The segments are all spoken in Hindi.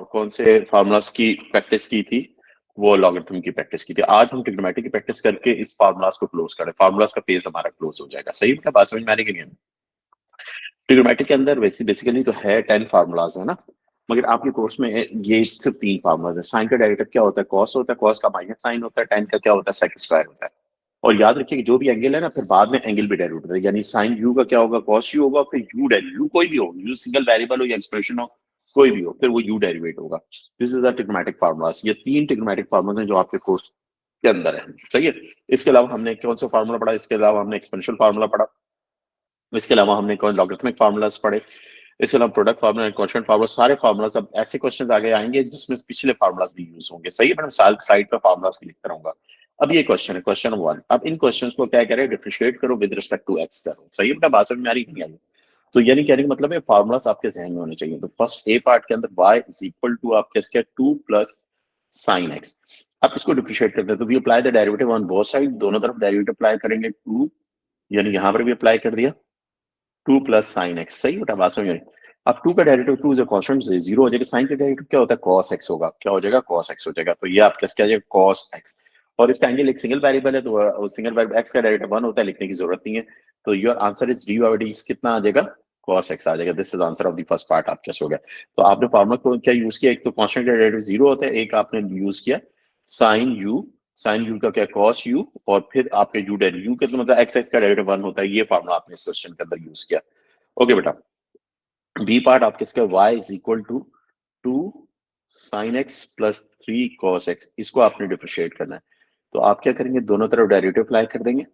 कौन से फार्मूलास की प्रैक्टिस की थी, वो लॉगरिथम की प्रैक्टिस की थी। आज हम ट्रिग्नोमेट्री की प्रैक्टिस करके इस फार्मूलास को क्लोज करें, फार्मूलास का पेज हमारा क्लोज हो जाएगा। सही है, बात समझ में आ रही है? ट्रिग्नोमेट्री के अंदर बेसिकली तो है 10 फार्मूलाज है ना, मगर आपके कोर्स में ये सिर्फ 3 फार्मूलाज है। साइन का डेरिवेटिव क्या होता है? कॉस होता है, कॉस का माइनस साइन होता है, टेन का क्या होता है? सेक स्क्वायर होता है। और याद रखिए कि जो भी एंगल है ना, फिर बाद में एंगल भी डेरिवेटिव है, यानी साइन यू का क्या होगा? कॉस यू होगा, फिर यू डेरिवेटिव, यू कोई भी हो, यू सिंगल वेरिएबल हो या एक्सप्रेशन हो, कोई भी हो, फिर वो यू डेरिवेट होगा। This is the trigonometric formulas. ये 3 ट्रिग्नोमेट्रिक फार्मूलाज हैं जो आपके कोर्स के अंदर है। सही है। इसके अलावा हमने कौन सा फार्मूला पढ़ा? इसके अलावा हमने एक्सपोनेंशियल फार्मूला पढ़ा, इसके अलावा हमने कौन लॉगरिथमिक फार्मूलाज पढ़े, इसके अलावा प्रोडक्ट फार्मूला, क्वोशिएंट फार्मूला, सारे फार्मूलाज। अब ऐसे क्वेश्चन आगे आएंगे जिसमें पिछले फार्मूलाज भी यूज होंगे। सही है, मैं साइड पे फार्मूलाज लिखता रहूंगा। अब ये क्वेश्चन है, क्वेश्चन 1। अब इन क्वेश्चन को क्या करें? डिफरेंशिएट करो विद रिस्पेक्ट टू एक्स करो। सही है बेटा, बात समझ में आ रही नहीं आ रही? तो यानी कहने का मतलब है फार्मूलाज आपके जहन में होने चाहिए। तो फर्स्ट ए पार्ट के अंदर y इज इक्वल टू आप किसके 2 प्लस साइन एक्स। आप इसको डिफरेंशिएट करते हैं तो we apply the derivative on both side, दोनों तरफ डेरिवेटिव अप्लाई करेंगे। 2 यानी यहां पर भी अप्लाई कर दिया 2 प्लस साइन एक्स। सही बेटा, बात समझ आई? अब 2 का डेरिवेटिव 2 इज अ कांस्टेंट, 0 हो जाएगा। साइन का डेरिवेटिव क्या होता है? cos x होगा। क्या हो जाएगा? cos x हो जाएगा। तो ये आपका क्या आ जाएगा? cos x। और इसका एंगल एक सिंगल वेरिएबल है, तो सिंगल वेरिएबल x का डेरिवेटिव 1 होता है, लिखने की जरूरत नहीं है। तो your answer is D by D कितना आ जाएगा? cos x आ जाएगा। This is answer of the first part आपका हो गया। तो आपने फॉर्मूला को क्या यूज किया? एक तो कांस्टेंट का डेरिवेटिव 0 होता है, एक आपने यूज किया साइन यू। साइन यू का क्या? cos u, और फिर आपके u डेरिवेटिव u का मतलब x का डेरिवेटिव 1 होता है। ये फॉर्मूला आपने इस क्वेश्चन के अंदर यूज किया। ओके बेटा, बी पार्ट आप किसका? y is equal to 2 sine x plus 3 cos x. इसको आपने डिफरेंशिएट करना है। तो आप क्या करेंगे? दोनों तरफ डेरिवेटिव अप्लाई कर देंगे।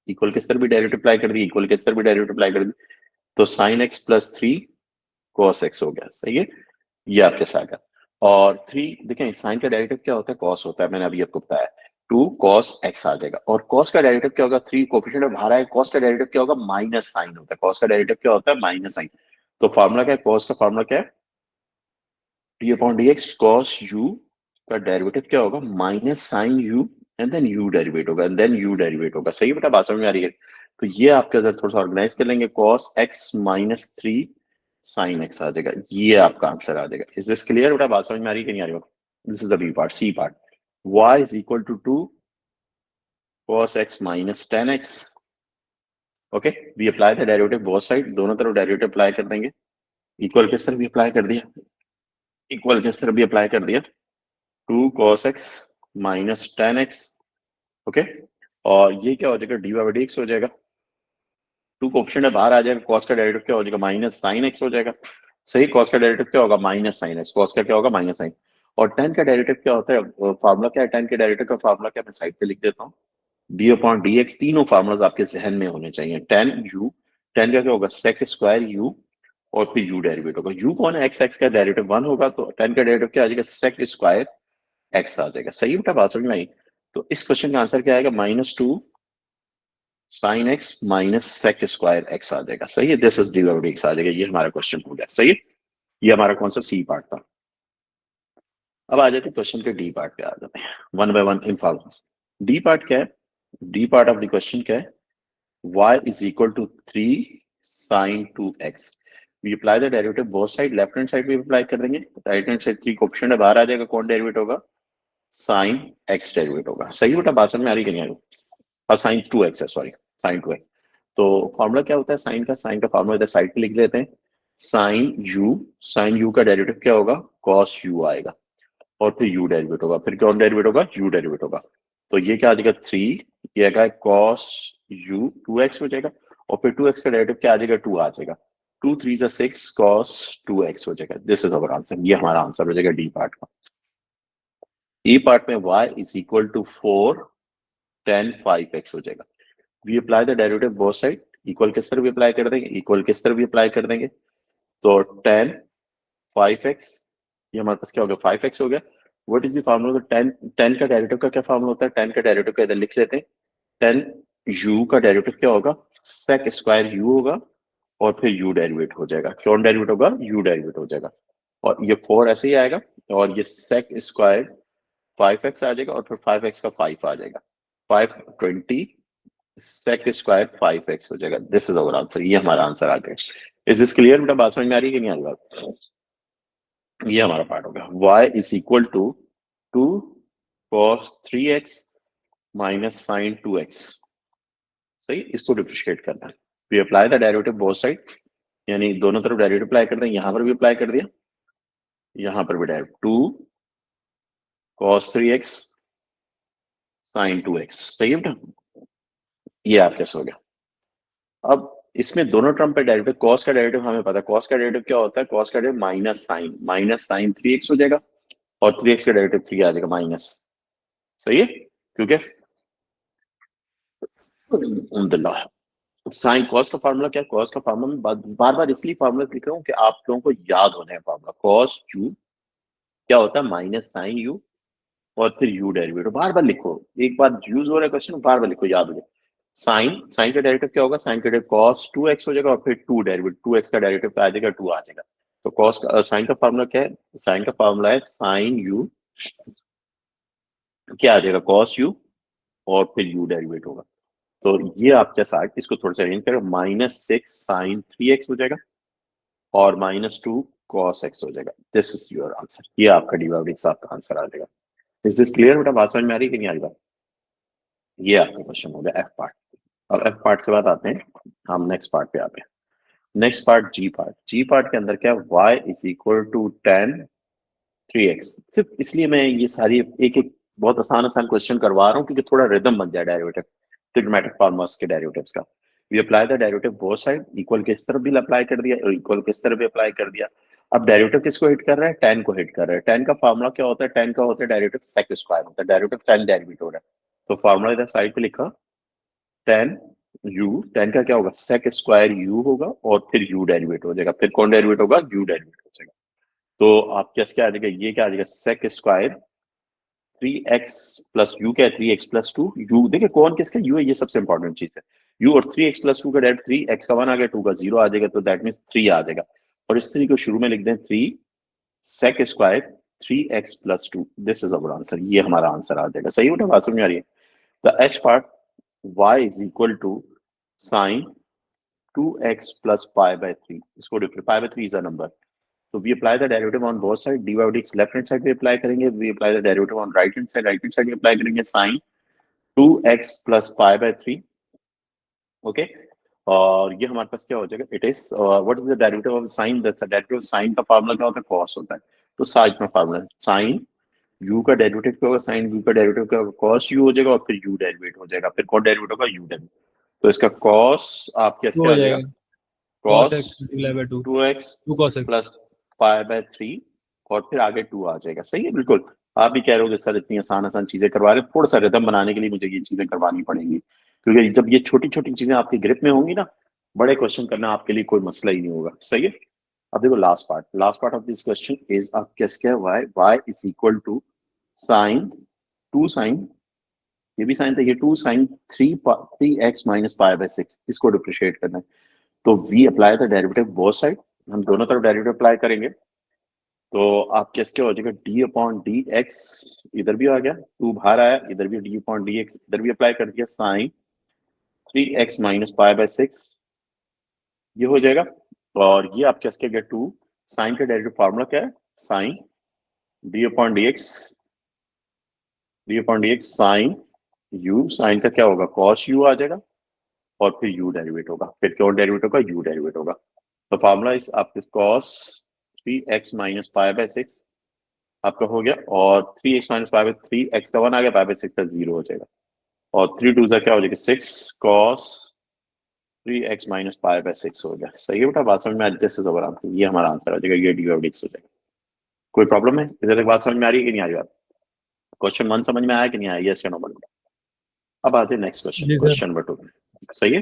इक्वल के सर भी डेरिवेटिव अप्लाई कर दी, इक्वल के सर भी डेरिवेटिव अप्लाई कर दी, तो sign x plus 3 cos x हो गया। सही है, ये आपके साथ है। और 3 देखें, साइन का डेरिवेटिव क्या होता है? कॉस होता है, मैंने अभी आपको बताया। 2 कॉस एक्स आ जाएगा। और कॉस का डेरिवेटिव क्या होगा? 3 कोफिशिएंट बाहर आए, कॉस का डेरिवेटिव क्या होगा? माइनस साइन होता है। कॉस का डेरिवेटिव क्या होता है? Minus sign. तो फार्मूला क्या है? कॉस का फार्मूला क्या है? D upon d x. Cos u का डेरिवेटिव क्या होगा? Minus sine u, and then u derivate होगा, एंड देन यू डेरिवेट होगा। सही बेटा, बात समझ में आ रही है? तो ये आपके अंदर थोड़ा सा ऑर्गेनाइज कर लेंगे। Cos x minus 3 sine x आ जाएगा। ये आपका आंसर आ जाएगा। इज दिस क्लियर बेटा? बात समझ में आ रही है कि नहीं आ रही? This is the B part. C part, y is equal to 2 cos x minus 10x। Okay, we apply the derivative both side, दोनों तरफ डेरिवेटिव अप्लाई कर देंगे। इक्वल के सर भी अप्लाई कर दिया, इक्वल के सर भी अप्लाई कर दिया। 2 cos x minus 10x। Okay, और ये क्या हो जाएगा? डी बाई डी एक्स हो जाएगा। 2 को ऑप्शन है, बाहर आ जाएगा। cos का डेरिवेटिव क्या हो जाएगा? माइनस साइन एक्स हो जाएगा। सही, cos का डेरिवेटिव क्या होगा? Minus sine x. cos का क्या होगा? Minus sine. और tan का डेरिवेटिव क्या होता है? फार्मूला क्या है tan के डेरिवेटिव का? फार्मूला क्या, मैं साइड पे लिख देता हूँ। D upon d x. तीनों फार्मूलाज आपके जहन में होने चाहिए। tan u, tan का क्या होगा? sec स्क्वायर u, और फिर u डेरिवेट होगा। u कौन है? x, x का डेरिवेटिव 1 होगा, तो tan का डेरिवेटिव क्या आ जाएगा? sec स्क्वायर x आ जाएगा। सही बेटा, बात समझ में आई? तो इस क्वेश्चन का आंसर क्या आएगा? -2 sine x minus sec square x आ जाएगा। सही है, दिस इज डी एक्स आ जाएगा। ये हमारा क्वेश्चन हो गया। सही है, ये हमारा कौन सा? सी पार्ट था। अब आ जाते क्वेश्चन के डी पार्ट पे, आ जाते हैं one by one in follow. D part क्या है? D part of the question क्या है? y is equal to 3 sine 2x। We apply the derivative both side, left hand side भी अप्लाई कर देंगे। राइट हैंड साइड 3 ऑप्शन है, बाहर आ जाएगा। कौन डेरिवेट होगा? साइन x डेरिवेट होगा। सही बेटा, बात समझ में आ रही है कि नहीं आ रही? और साइन 2x है, सॉरी, साइन 2x। तो फॉर्मूला क्या होता है साइन का? साइन का फॉर्मूला इधर साइड पे लिख लेते हैं। साइन यू का डेरिवेटिव क्या होगा? कॉस यू आएगा, और फिर यू डेरिवेट होगा। फिर कौन डेरिवेट होगा? यू डेरिवेट होगा। तो ये क्या आ जाएगा? 3, ये आएगा कॉस यू 2x हो जाएगा, और फिर 2x का डेरिवेटिव क्या आ जाएगा? 2 आ जाएगा। 2 3 6 कॉस 2x हो जाएगा। This is our answer. ये हमारा आंसर हो जाएगा डी पार्ट का। ई पार्ट में y is equal to 4 tan 5x हो जाएगा। We apply the derivative both side, equal के सर भी अप्लाई कर देंगे, इक्वल के सर भी अप्लाई कर देंगे। तो tan 5x, ये हमारे पास क्या हो गया? 5x हो गया। What is the formula? tan का डेरिवेटिव का क्या फार्मूला होता है? tan का डेरिवेटिव का इधर लिख लेते हैं। tan u का डेरिवेटिव क्या होगा? sec स्क्वायर u होगा, और फिर u डेरिवेट हो जाएगा। कौन डेरिवेट होगा? u डेरिवेट हो जाएगा। और ये 4 ऐसे ही आएगा, और ये sec स्क्वायर 5x आ जाएगा, और फिर 5x का 5 आ जाएगा। 520 sec स्क्वायर 5x हो जाएगा। This is our answer. ये हमारा आंसर आ गया। इज दिस क्लियर बेटा? बात समझ में आ रही है कि नहीं आ रही बात? ये हमारा पार्ट हो गया। y is equal to 2 cos 3x minus sine 2x। सही, इसको डिफ्रेंशिएट करना है। We apply the derivative both side, यानी दोनों तरफ डेरिवेटिव अप्लाई कर दें। यहां पर भी अप्लाई कर दिया, यहां पर भी derivative 2 cos 3x sign 2x। सही है बेटा, ये आपके हो गया। अब इसमें दोनों टर्म पे डेरिवेटिव, कॉस का डेरिवेटिव हमें पता है, कॉस का डेरिवेटिव क्या होता है, कॉस का डेरिवेटिव माइनस साइन 3x हो जाएगा, और 3x का डेरिवेटिव 3 आ जाएगा माइनस। सही है, क्योंकि साइन कॉस का फार्मूला क्या है, कॉस का फार्मूला बार बार इसलिए फार्मूला लिख रहा हूँ कि आप लोगों को याद होने फार्मूला। कॉस यू क्या होता है, माइनस साइन यू, और फिर यू डेरिवेटिव बार बार लिखो। एक बार यूज हो रहा है क्वेश्चन, बार बार लिखो, याद हो जाए। साइन साइन का डेरिवेटिव क्या होगा, साइन का डेरिवेटिव कॉस 2x हो जाएगा, और फिर 2 डेरिवेटिव 2x का डेरिवेटिव आ जाएगा, 2 आ जाएगा। तो कॉस का साइन का फार्मूला क्या है, साइन का फार्मूला है साइन यू, क्या आ जाएगा कॉस यू, और फिर यू डेरिवेट होगा। तो ये आपके साथ, इसको थोड़ा सा अरेंज करें, -6 साइन 3x हो जाएगा, और -2 cos x हो जाएगा। दिस इज योर आंसर, ये आपका डीवाइडिक्स आपका आंसर आ जाएगा। इज दिस क्लियर बेटा, बात समझ में आ रही है कि नहीं आ रही बात? ये आपका क्वेश्चन हो गया एफ पार्ट। अब एफ पार्ट के बाद आते हैं हम नेक्स्ट पार्ट पे आते हैं। नेक्स्ट पार्ट जी पार्ट। जी पार्ट के अंदर क्या है, y is equal to 10 3x। सिर्फ इसलिए मैं ये सारी एक एक बहुत आसान आसान क्वेश्चन करवा रहा हूँ, क्योंकि थोड़ा रिदम बन जाए डेरिवेटिव, ट्रिग्मेटिक फॉर्मूलास के डेरिवेटिव्स का। We apply the derivative both side, equal के इस तरफ भी अप्लाई कर दिया और इक्वल के इस तरफ भी अप्लाई कर दिया। अब डेरिवेटिव किसको हिट कर रहा है, टेन को हिट कर रहा है। टेन का फार्मूला क्या होता है, टेन का होता है डेरिवेटिव सेक स्क्वायर होता है, डेरिवेटिव टेन डेरिवेटिव हो रहा है। तो फार्मूला इधर साइड पे लिखा, टेन यू, टेन का क्या होगा, सेक स्क्वायर यू होगा, और फिर यू डेरिवेट हो जाएगा। फिर कौन डेरिवेट होगा, यू डेरिवेट हो जाएगा। तो आप कैसे क्या आ जाएगा, ये क्या आ जाएगा, सेक स्क्वायर 3x प्लस यू, क्या है 3x प्लस 2 यू। देखिए कौन किसका यू है, ये सबसे इंपॉर्टेंट चीज है। यू और 3x प्लस 2 का डायरेक्ट 3x का 1 आ गया, 2 का 0 आ जाएगा, तो दैट मीन 3 आ जाएगा। और इस 3 को शुरू में लिख दें 3 sec square 3x plus 2। This is our answer, ये हमारा आंसर आ जाएगा। सही होता, बात समझ में आ रही है? The x part y is equal to sine 2x plus pi by 3। इसको different, pi by 3 is a number. तो we apply the derivative on both side, d by d x left hand side पे अप्लाई करेंगे, we apply the derivative on right hand side पे अप्लाई करेंगे, sine 2x plus pi by 3। Okay, और ये हमारे पास क्या हो जाएगा, it is what is the derivative of sign, that's the derivative of sign का फार्मूला क्या होता है, cos होता है। तो साइड में फार्मूला साइन u का डेरिवेटिव क्या होगा, साइन u का डेरिवेटिव क्या होगा, cos u हो जाएगा, और फिर u डेरिवेट हो जाएगा। फिर कौन डेरिवेट होगा, u डेरिवेट। तो इसका cos आप कैसे हो आ जाएगा, जाएगा cos cos x multiply by 2 2x 2 cos x। Plus pi by 3, और फिर आगे 2 आ जाएगा। सही है, बिल्कुल। आप भी कह रहे हो कि सर इतनी आसान आसान चीजें करवा रहे हैं, थोड़ा सा रिदम बनाने के लिए मुझे ये चीजें करवानी पड़ेंगी, क्योंकि जब ये छोटी छोटी चीजें आपकी ग्रिप में होंगी ना, बड़े क्वेश्चन करना आपके लिए कोई मसला ही नहीं होगा। सही है। अब देखो last part of this question is, आप कैसे क्या, y is equal to sine 2 sine, ये भी साइन था, ये 2 sign 3x minus pi bye 6, इसको डिफरेंशिएट करना है। तो we apply the derivative both side, हम दोनों तरफ डेरिवेटिव अप्लाई करेंगे। तो आप कैसे हो जाएगा, डी अपॉन डी एक्स, इधर भी आ गया 2 बाहर आया, इधर भी डी अपॉन डी एक्स, इधर भी अप्लाई कर दिया, sign 3x minus pi bye 6, ये हो जाएगा। और ये आप कैसे गया 2 साइन का डेरिवेटिव फार्मूला क्या है, sine d upon d x, d upon d x sine u, sine का क्या होगा, कॉस यू आ जाएगा, और फिर यू डेरिवेट होगा, फिर कौन डेरिवेट होगा, यू डेरिवेट होगा। तो फार्मूला इस आपके cos 3x minus pi bye 6 आपका हो गया, और 3x minus pi by 3, x का 1 आ गया, पाई बाय 6 का 0 हो जाएगा, और 3 2 क्या हो जाएगा 6 cos 3x minus pi bye 6 हो गया। सही है बेटा, बात समझ में आ रही है? दिस इज अवर आंसर, ये हमारा आंसर हो जाएगा, ये डी ऑफ एक्स हो जाएगा। कोई प्रॉब्लम है इधर तक, बात समझ में आ रही है कि नहीं आ रही बात? क्वेश्चन 1 समझ में आया कि नहीं आया, यस या नो बोलो। अब आते हैं नेक्स्ट क्वेश्चन, जी सर। Question number 2। सही है,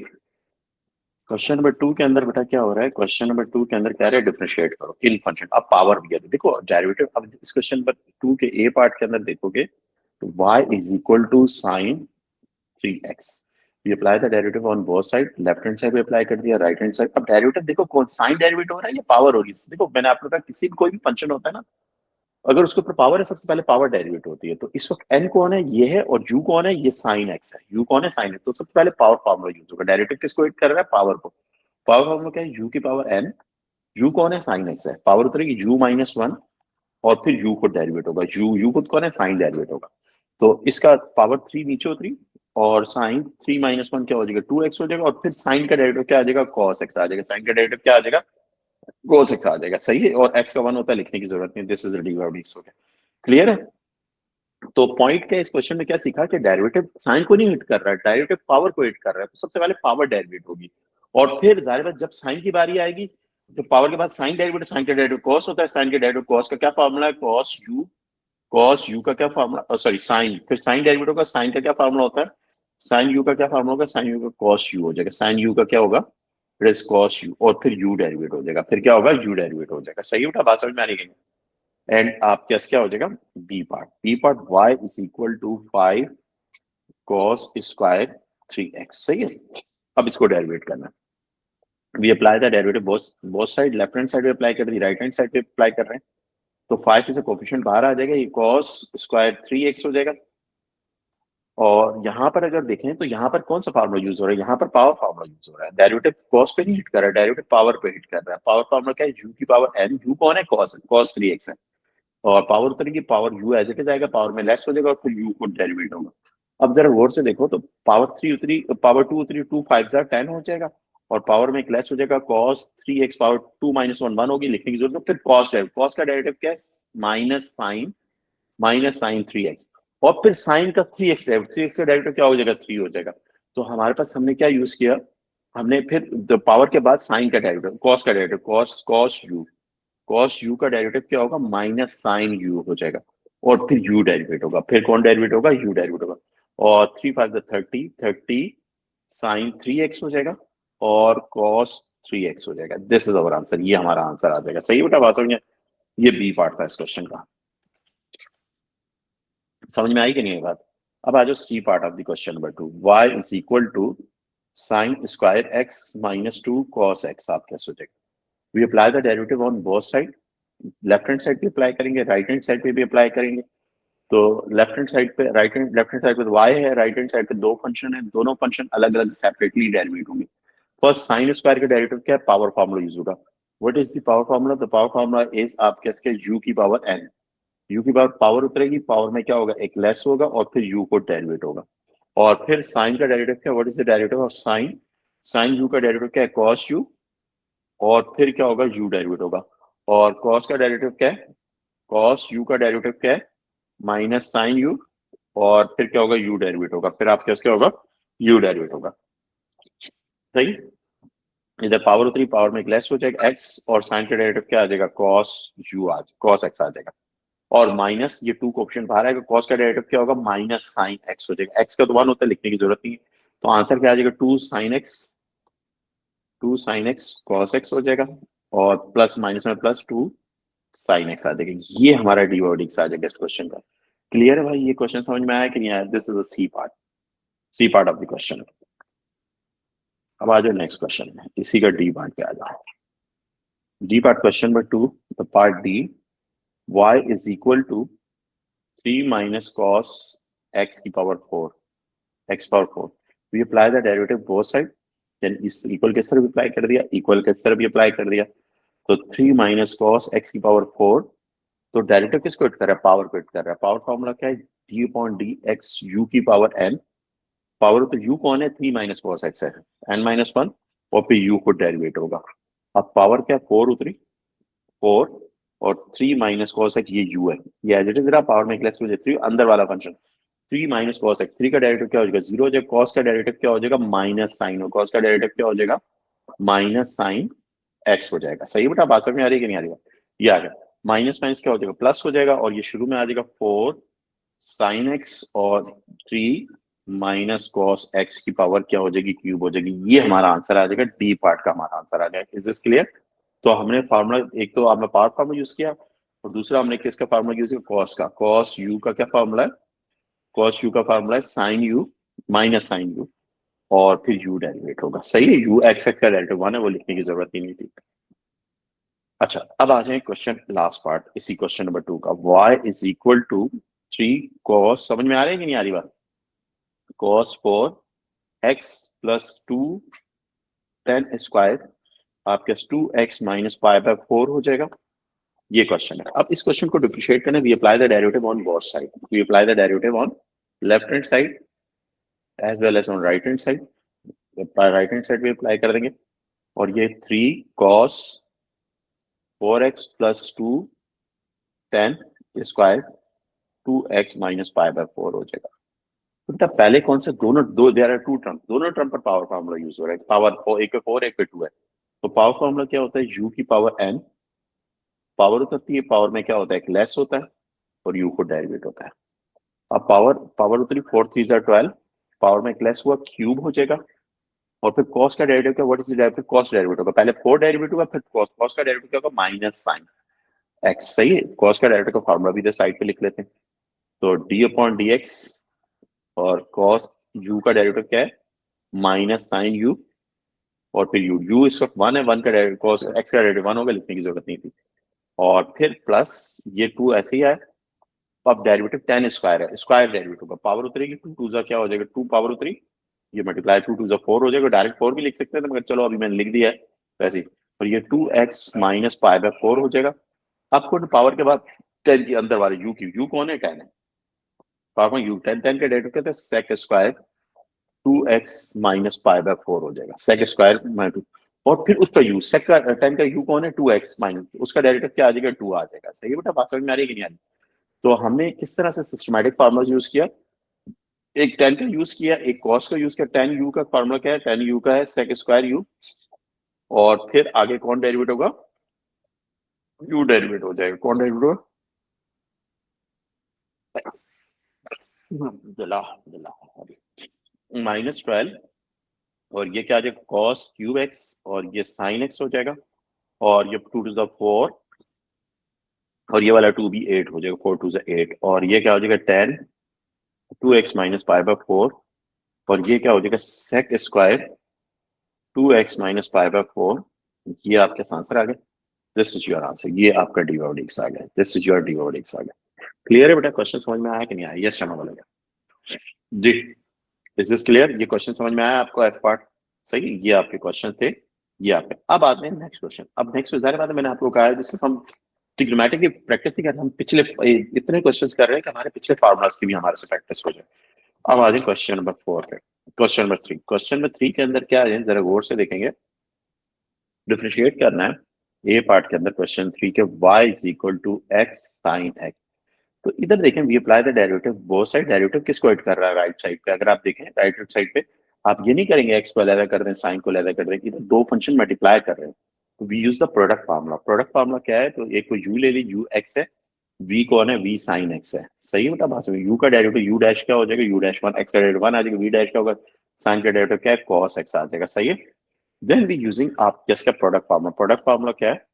क्वेश्चन नंबर 2 के अंदर बेटा क्या हो रहा है, क्वेश्चन नंबर 2 के अंदर कह रहे हैं डिफरेंशिएट करो इन फंक्शन। अब पावर भी है, देखो डेरिवेटिव। अब इस क्वेश्चन नंबर 2 के ए पार्ट के अंदर देखोगे तो y is equal to sine 3x, we apply the derivative on both side, left hand side पे अप्लाई कर दिया, राइट हैंड साइड। अब डेरिवेटिव देखो कौन, साइन डेरिवेटिव हो रहा है या पावर हो रही है। देखो मैंने आपको कहा किसी भी कोई भी फंक्शन होता है ना, अगर उसके ऊपर पावर है, सबसे पहले पावर डेरिवेट होती है। तो इस वक्त n कौन है, ये है, और u कौन है, ये साइन x है। u कौन है, साइन x। तो सबसे पहले पावर फार्मूला यूज होगा। डेरिवेटिव किसको हिट कर रहा है, पावर को। पावर फार्मूला क्या है, u की पावर n, u कौन है, साइन x है, पावर उतरेगी u माइनस 1 और फिर यू खुद डेरिवेट होगा, यू खुद कौन है, साइन डेरिवेट होगा। तो इसका पावर 3 नीचे उतरी और साइन 3 - 1 क्या हो जाएगा, 2x हो जाएगा, और फिर साइन का डेरिवेटिव क्या आ जाएगा, cos x आ जाएगा, साइन का डेरिवेटिव क्या आ जाएगा, cos x आ जाएगा। सही है, और x का 1 होता है, लिखने की जरूरत नहीं, this is D by D हो गया। क्लियर है। तो पॉइंट क्या इस क्वेश्चन में क्या सीखा कि डेरिवेटिव साइन को नहीं हिट कर रहा है, डेरिवेटिव पावर को हिट कर रहा है, तो सबसे पहले पावर डेरिवेट होगी, और फिर जाहिर बात जब साइन की बारी आएगी, तो पावर के बाद साइन डेरिवेटिव, साइन का डेरिवेटिव कॉस होता है, साइन के डेरिवेटिव कॉस का क्या फॉर्मूला है, कॉस यू का क्या फॉर्मूला, सॉरी साइन, फिर साइन डेरिवेटिव का साइन का क्या फॉर्मूला होता है, साइन यू का क्या फॉर्मूला होगा, साइन यू का कॉस यू हो जाएगा, साइन यू का क्या होगा, इट कॉस यू, और फिर यू डेरिवेट हो जाएगा, फिर क्या होगा, यू डेरिवेट हो जाएगा। सही उठा, बात समझ में आ रही है। एंड आपके पास क्या हो जाएगा, B part y is equal to 5 cos square 3x। सही है, अब इसको डेरिवेट करना है। We apply the derivative both side, left hand side पे अप्लाई कर दी, राइट हैंड साइड पे अप्लाई कर रहे हैं, तो 5 इसे कोफिशिएंट बाहर आ जाएगा, ये cos स्क्वायर 3x हो जाएगा। और यहाँ पर अगर देखें तो यहाँ पर कौन सा फार्मूला यूज हो रहा है, यहाँ पर पावर फार्मूला यूज हो रहा है, डेरिवेटिव कॉस पे नहीं हिट कर रहा है, डेरिवेटिव पावर पे हिट कर रहा है। पावर फार्मूला क्या है, यू की पावर n, यू कौन है, cos 3x है, और पावर उतरेगी, power u as it is आएगा, पावर में लेस हो जाएगा, और फिर यू को डेरिवेट होगा। अब जरा गौर से देखो तो पावर 3 उतरी, पावर 2 उतरी, 2 5 10 हो जाएगा, और पावर में एक लेस हो जाएगा, cos 3x पावर 2 - 1 1 होगी, लिखने की जरूरत है। फिर cos का डेरिवेटिव क्या है, माइनस साइन 3x, और फिर साइन का 3x है, 3x का डेरिवेटिव क्या हो जाएगा, 3 हो जाएगा। तो हमारे पास हमने क्या यूज किया, हमने फिर पावर के बाद साइन का डेरिवेटिव, cos का डेरिवेटिव, cos u का डेरिवेटिव क्या होगा, माइनस साइन u हो जाएगा, और फिर u डेरिवेट होगा, फिर कौन डेरिवेट होगा, u डेरिवेट होगा, और 3 5 30 साइन 3x हो जाएगा, और cos 3x हो जाएगा। दिस इज अवर आंसर, ये हमारा आंसर आ जाएगा। सही बेटा, बात समझ, ये बी पार्ट था इस क्वेश्चन का। समझ में आई कि नहीं ये बात। अब आ जाओ C part of the question number 2, y is equal to sine square x -2 cos x। आप कैसे हो जाएगा, we apply the derivative on both side, left hand side पे अप्लाई करेंगे, राइट हैंड साइड पे भी अप्लाई करेंगे। तो लेफ्ट हैंड साइड पे, लेफ्ट हैंड साइड पे y है, राइट हैंड साइड पे दो फंक्शन है, दोनों फंक्शन अलग अलग सेपरेटली डेरिवेट होंगे। फर्स्ट साइन स्क्वायर का डेरिवेटिव क्या है, पावर फार्मूला यूज होगा। What is the power formula, the power formula is आपके इसके u की पावर n, u की पावर उतरेगी, पावर में क्या होगा, एक लेस होगा, और फिर u को डेरिवेट होगा, और फिर साइन का डेरिवेटिव क्या, what is the derivative of sine, sine u का डेरिवेटिव क्या है, cos u, और फिर क्या होगा, u डेरिवेट होगा, और cos का डेरिवेटिव क्या है, cos u का डेरिवेटिव क्या है, माइनस साइन यू, और फिर क्या होगा, u डेरिवेट होगा, फिर आपके पास क्या होगा, u डेरिवेट होगा। सही, इधर पावर उतरी, पावर में एक लेस हो जाएगा x, और साइन का डेरिवेटिव क्या आ जाएगा, cos u cos x आ जाएगा, और माइनस ये 2 को ऑप्शन बाहर आएगा, cos का डेरिवेटिव क्या होगा, माइनस साइन x हो जाएगा, x का तो 1 होता है, लिखने की जरूरत नहीं है। तो आंसर क्या आ जाएगा, 2 sin x cos x हो जाएगा, और प्लस माइनस में प्लस 2 sin x आ जाएगा। ये हमारा डिवोडिक्स आ जाएगा इस क्वेश्चन का। क्लियर है भाई, ये क्वेश्चन समझ में आया कि नहीं आया, this is C part of the question. अब आ जाओ नेक्स्ट क्वेश्चन में, इसी का डी पार्ट पे आ जाओ। D part question number 2, the part D, y is equal to 3 minus cos x की power 4, x power 4। We apply the derivative both side, यानी इस इक्वल के तरफ अप्लाई कर दिया, इक्वल के तरफ भी अप्लाई कर दिया, तो 3 माइनस कॉस x की पावर 4। तो डेरिवेटिव किसको हिट कर रहा है, पावर को हिट कर रहा है। पावर फॉर्मूला क्या है, d upon d x you की पावर n, पावर तो u कौन है, 3 माइनस कॉस x है, n-1, और फिर u को डेरिवेट होगा। अब पावर क्या, 4 उतरी, 4, और 3 माइनस कॉस एक्स, ये u है, ये एज इट इज रहा, पावर में एक लेस हो जाए 3, अंदर वाला फंक्शन 3 माइनस कॉस एक्स, 3 का डेरिवेटिव क्या हो जाएगा, 0 हो जाएगा, कॉस का डेरिवेटिव क्या हो जाएगा, माइनस साइन, और कॉस का डेरिवेटिव क्या हो जाएगा, माइनस साइन एक्स हो जाएगा। सही बेटा, बात समझ में आ रही है कि नहीं आ रही है, ये आ गया, माइनस माइनस क्या हो जाएगा, प्लस हो जाएगा, और ये शुरू में आ जाएगा 4 साइन एक्स, और 3 माइनस कॉस एक्स की पावर क्या हो जाएगी, क्यूब हो जाएगी। ये हमारा आंसर आ जाएगा, डी पार्ट का हमारा आंसर आ जाएगा। Is this clear. तो हमने फार्मूला, एक तो आपने पावर फार्मूला यूज किया, और दूसरा हमने किसका फार्मूला यूज किया, कॉस का। कॉस यू का क्या फार्मूला है, कॉस यू का फार्मूला है sine u minus sine u, और फिर यू डेरिवेट होगा। सही है, यू एक्स एक्स का डेरिवेटिव 1 है, वो लिखने की जरूरत ही नहीं थी। अच्छा, अब आ जाए क्वेश्चन लास्ट पार्ट, इसी क्वेश्चन नंबर 2 का, y is equal to 3 cos, समझ में आ रही है कि नहीं आ रही बात, cos 4 x plus 2 tan square, आपके 2x माइनस 5/4 हो जाएगा, ये क्वेश्चन है। अब इस क्वेश्चन को डिफरेंशिएट करना, we apply the derivative on both side, we apply the derivative on left hand side as well as on right hand side. Right hand side भी अप्लाई कर देंगे और ये 3 cos 4x plus 2 tan square 2x minus pi by 4 हो जाएगा। तो बेटा पहले कौन से दो देयर आर टू टर्म, दोनों टर्म पर पावर फार्मूला यूज हो रहा है। पावर एक पे 4 एक पे 2 है, तो पावर फार्मूला क्या होता है, u की पावर n, पावर उतरती है, पावर में क्या होता है, एक लेस होता है और u को डेरिवेट होता है। अब पावर पावर उतरी 4 3 12, पावर में एक लेस हुआ, क्यूब हो जाएगा। और फिर cos का डेरिवेटिव क्या, what is the derivative, cos derivative होगा, पहले 4 डेरिवेटिव होगा, फिर cos का डेरिवेटिव क्या होगा, माइनस साइन x। सही है, cos का डेरिवेटिव का फार्मूला भी इधर साइड पे लिख लेते हैं। तो d अपॉन dx और cos u का डेरिवेटिव क्या है, माइनस साइन u, और फिर u इस वक्त 1 है, 1 का डेरिवेटिव cos x का डेरिवेटिव 1 होगा, लिखने की जरूरत नहीं थी। और फिर प्लस ये 2 ऐसे ही है। अब डेरिवेटिव tan स्क्वायर है, स्क्वायर डेरिवेटिव का पावर उतरेगी, 2 2 जा क्या हो जाएगा, 2 पावर उतरी, ये मल्टीप्लाई 2 2 जा 4 हो जाएगा। डायरेक्ट 4 भी लिख सकते हैं, तो मगर चलो अभी मैंने लिख दिया है वैसे ही। और ये 2x माइनस पाई बाय 4 हो जाएगा। अब कोई पावर के बाद 10 की अंदर वाले u की, u कौन है, 10 है, पावर में u 10 10 के डेरिवेटिव कहते हैं sec square 2x minus pi by 4 हो जाएगा, sec स्क्वायर माइनस 2। और फिर उसका u sec का 10 का u कौन है, 2x माइनस, उसका डेरिवेटिव क्या आ जाएगा, 2 आ जाएगा। सही है बेटा, बात समझ में आ रही है कि नहीं आ रही। तो हमने किस तरह से सिस्टमैटिक फार्मूला यूज किया, एक tan का यूज किया, एक cos का यूज किया। tan u का फार्मूला क्या है, tan u का है sec स्क्वायर u, और फिर आगे कौन डेरिवेट होगा, u डेरिवेट हो जाएगा। कौन डेरिवेट होगा, माइनस 12, और ये क्या आ जाएगा, cos क्यूब x, और ये sin x हो जाएगा, और ये 2 टू द 4, और ये वाला 2 भी 8 हो जाएगा, 4 टू द 8, और ये क्या हो जाएगा, tan 2x minus pi by 4, और ये क्या हो जाएगा, sec square 2x minus pi by 4। ये आपके आंसर आ गया, दिस इज योर आंसर, ये आपका डी ओवर डिक्स आ गया, this is your d over d x आ गया। क्लियर है बेटा, क्वेश्चन समझ में आया कि नहीं आया, यस या नो बोलेगा जी। इज दिस क्लियर, ये क्वेश्चन समझ में आया आपको, एफ पार्ट सही, ये आपके क्वेश्चन थे, ये आपके। अब आते हैं नेक्स्ट क्वेश्चन। अब नेक्स्ट जाहिर बात है, मैंने आपको कहा है जिससे हम ट्रिग्नोमेट्री की प्रैक्टिस नहीं कर रहे, हम पिछले इतने क्वेश्चंस कर रहे हैं कि हमारे पिछले फार्मूलास की भी हमारे से प्रैक्टिस हो जाए। अब आ जाए क्वेश्चन नंबर 4 पे, क्वेश्चन नंबर 3। क्वेश्चन नंबर 3 के अंदर क्या है, जरा गौर से देखेंगे, डिफरेंशिएट करना है ए पार्ट के अंदर क्वेश्चन 3 के y is equal to x sine x। तो इधर देखें, we apply the derivative both side, derivative किसको ऐड कर रहा है, राइट साइड पे। अगर आप देखें राइट साइड पे, आप ये नहीं करेंगे x को अलग कर दें, साइन को अलग कर दें, इधर दो फंक्शन मल्टीप्लाई कर रहे हैं, तो we use the product formula. Product formula क्या है, तो एक को u ले ली, u x है, v कौन है, v साइन x है। सही है मतलब भाषा में, u का डेरिवेटिव u डैश क्या हो जाएगा, u डैश 1, x का डेरिवेटिव 1 आ जाएगा, v डैश क्या होगा, साइन का डेरिवेटिव क्या है, cos x आ जाएगा। सही है, देन वी यूजिंग आप किसका प्रोडक्ट फार्मूला, प्रोडक्ट फार्मूला क्या है,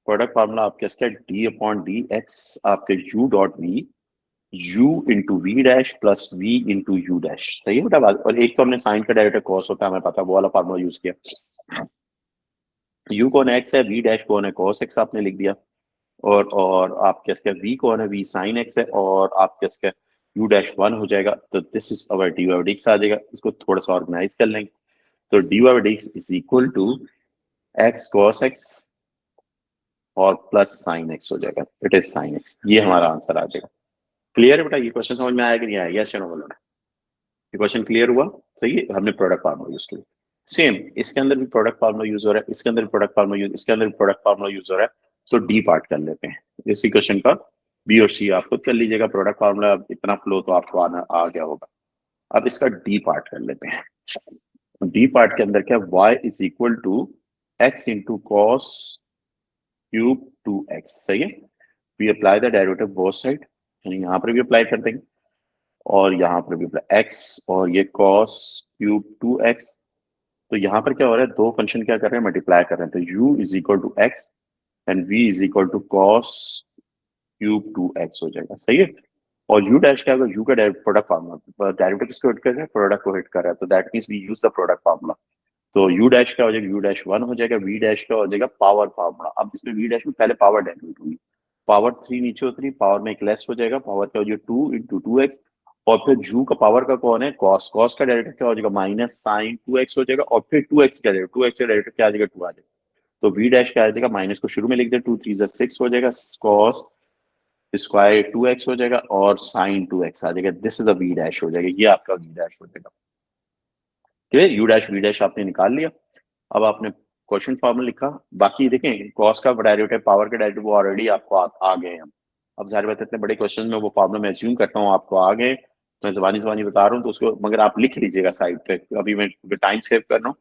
प्रोडक्ट फार्मूला आपके इसका डी अपॉन डी एक्स आपके u dot v, u into v dash plus v into u dash. सही है बेटा बात। और एक तो हमने साइन का डेरिवेटिव कॉस होता है, हमें पता, वो वाला फार्मूला यूज किया। यू कौन एक्स है, वी डैश कौन है, कॉस एक्स आपने लिख दिया, और आपके इसका वी कौन है, वी साइन एक्स है, और आपके इसका यू डैश 1 हो जाएगा। तो this is our d by d x आ जाएगा। इसको थोड़ा सा ऑर्गेनाइज कर लेंगे, तो d by d x is equal to x cos x और प्लस साइन एक्स हो जाएगा, इट इज साइन एक्स। ये हमारा आंसर आ जाएगा। क्लियर है बेटा, ये क्वेश्चन समझ में आया कि नहीं आया, यस या नो बोलो। ये क्वेश्चन क्लियर हुआ, सही है। हमने प्रोडक्ट फार्मूला यूज किया, सेम इसके अंदर भी प्रोडक्ट फार्मूला यूज हो रहा है, इसके अंदर प्रोडक्ट फार्मूला यूज, इसके अंदर भी प्रोडक्ट फार्मूला यूज हो रहा है। सो डी पार्ट कर लेते हैं इसी क्वेश्चन का, बी और सी आप खुद कर लीजिएगा, प्रोडक्ट फार्मूला इतना फ्लो तो आपको आना आ गया होगा। अब इसका डी पार्ट कर लेते हैं। डी पार्ट के अंदर क्या, y is equal to x into cos cube 2x। सही है, we apply the derivative both side, यानी यहाँ पर भी अप्लाई कर देंगे और यहाँ पर भी अप्लाई x, और ये cos क्यूब 2x। तो यहाँ पर क्या हो रहा है, दो फंक्शन क्या कर रहे हैं, मल्टीप्लाई कर रहे हैं। तो u is equal to x and v is equal to cos cube 2x हो जाएगा। सही है, और u डैश क्या होगा, u का प्रोडक्ट फार्मूला, डेरिवेटिव किसको हिट कर रहा है, प्रोडक्ट को हिट कर रहा है, तो that means we use the product formula. तो u डैश क्या हो जाएगा, u डैश 1 हो जाएगा, v डैश क्या हो जाएगा, पावर फार्मूला। अब इसमें v डैश में पहले पावर डेरिवेट होगी, पावर 3 नीचे उतरी, पावर में एक लेस हो जाएगा, पावर क्या हो जाएगा 2 इंटू 2x, और फिर u का पावर का कौन है, cos, cos का डेरिवेटिव क्या हो जाएगा, माइनस साइन 2x हो जाएगा, और फिर 2x का डेरिवेटिव, 2x का डेरिवेटिव क्या आ जाएगा, 2 आ जाएगा। तो वी डैश क्या आ जाएगा, माइनस को शुरू में लिख दे, 2 3 6 हो जाएगा, कॉस स्क्वायर 2x हो जाएगा और साइन 2x आ जाएगा। This is a v dash हो जाएगा, ये आपका वी डैश हो जाएगा। Clear, u dash v dash आपने निकाल लिया। अब आपने क्वेश्चन फॉर्मूला लिखा, बाकी देखें कॉस का डेरिवेटिव, पावर के डेरिवेटिव वो ऑलरेडी आपको आ गए हैं। अब जाहिर बात इतने बड़े क्वेश्चन में वो फॉर्मूला मैं अज्यूम करता हूँ आपको आ गए, मैं जबानी बता रहा हूँ तो उसको मगर आप लिख लीजिएगा साइड पे, अभी मैं टाइम सेव कर रहा हूँ।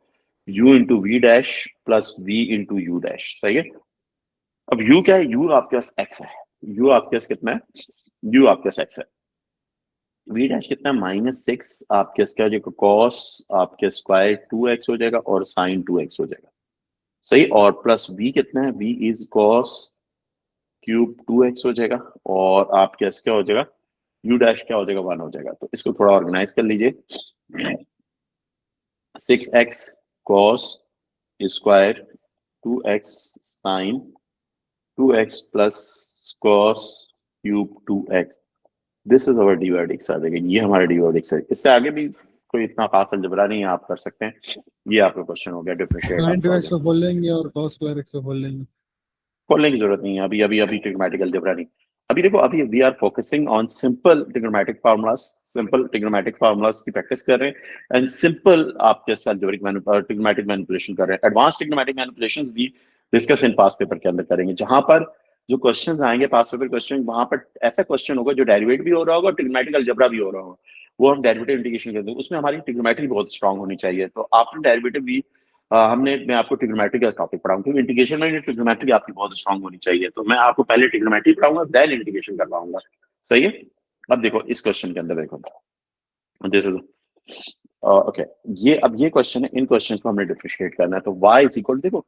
u into v dash plus v into u dash, सही है। अब u क्या है, u आपके पास x है, u आपके पास कितना है, u आपके पास x है। v डैश कितना है, -6 आपके पास क्या हो जाएगा, cos आपके स्क्वायर 2x हो जाएगा और साइन 2x हो जाएगा, सही। और प्लस v कितना है, v is cos cube 2x हो जाएगा और आपके पास क्या हो जाएगा, u डैश क्या हो जाएगा, 1 हो जाएगा। तो इसको थोड़ा ऑर्गेनाइज कर लीजिए, 6x cos square 2x sine 2x plus cos cube 2x, this is our d y d x आ जाएगा, ये हमारा डीवाइडिक्स है। इससे आगे भी कोई इतना खास अलजबरा नहीं है, आप कर सकते हैं। ये आपका क्वेश्चन हो गया, डिफरेंशिएट साइन आपका टू हो एक्स गया। को खोल लेंगे और कॉस स्क्वायर एक्स को खोल लेंगे। खोलने की जरूरत नहीं है अभी, अभी ट्रिग्नोमेट्रिक अलजेब्रा नहीं। अभी देखो, अभी we are focusing on simple trigonometric formulas, simple trigonometric formulas की प्रैक्टिस कर रहे हैं एंड सिंपल आपके अलजेब्रिक ट्रिग्नोमेट्रिक मैनिपुलेशन कर रहे हैं। एडवांस ट्रिग्नोमेट्रिक मैनिपुलेशंस भी डिस्कस इन पास पेपर के अंदर करेंगे, जहां पर जो क्वेश्चंस आएंगे पास पेपर क्वेश्चन, वहां पर ऐसा क्वेश्चन होगा जो डेरिवेट भी हो रहा होगा, ट्रिग्नोमेट्रिक अलजेब्रा भी हो रहा होगा, वो हम डेरिवेटिव इंटीग्रेशन करते हैं, उसमें हमारी ट्रिग्नोमेट्री बहुत स्ट्रांग होनी चाहिए। तो आफ्टर डेरिवेटिव भी मैं आपको ट्रिग्नोमेट्री का टॉपिक पढ़ाऊंगा, क्योंकि इंटीग्रेशन में ट्रिग्नोमेट्री आपकी बहुत स्ट्रांग होनी चाहिए। तो मैं आपको पहले ट्रिग्नोमेट्री पढ़ाऊंगा, देन इंटीग्रेशन करवाऊंगा, सही है। अब देखो इस क्वेश्चन के अंदर देखो, दिस इज ओके, ये अब ये क्वेश्चन है, इन क्वेश्चन को हमने डिफरेंशिएट करना है। तो y इज इक्वल, देखो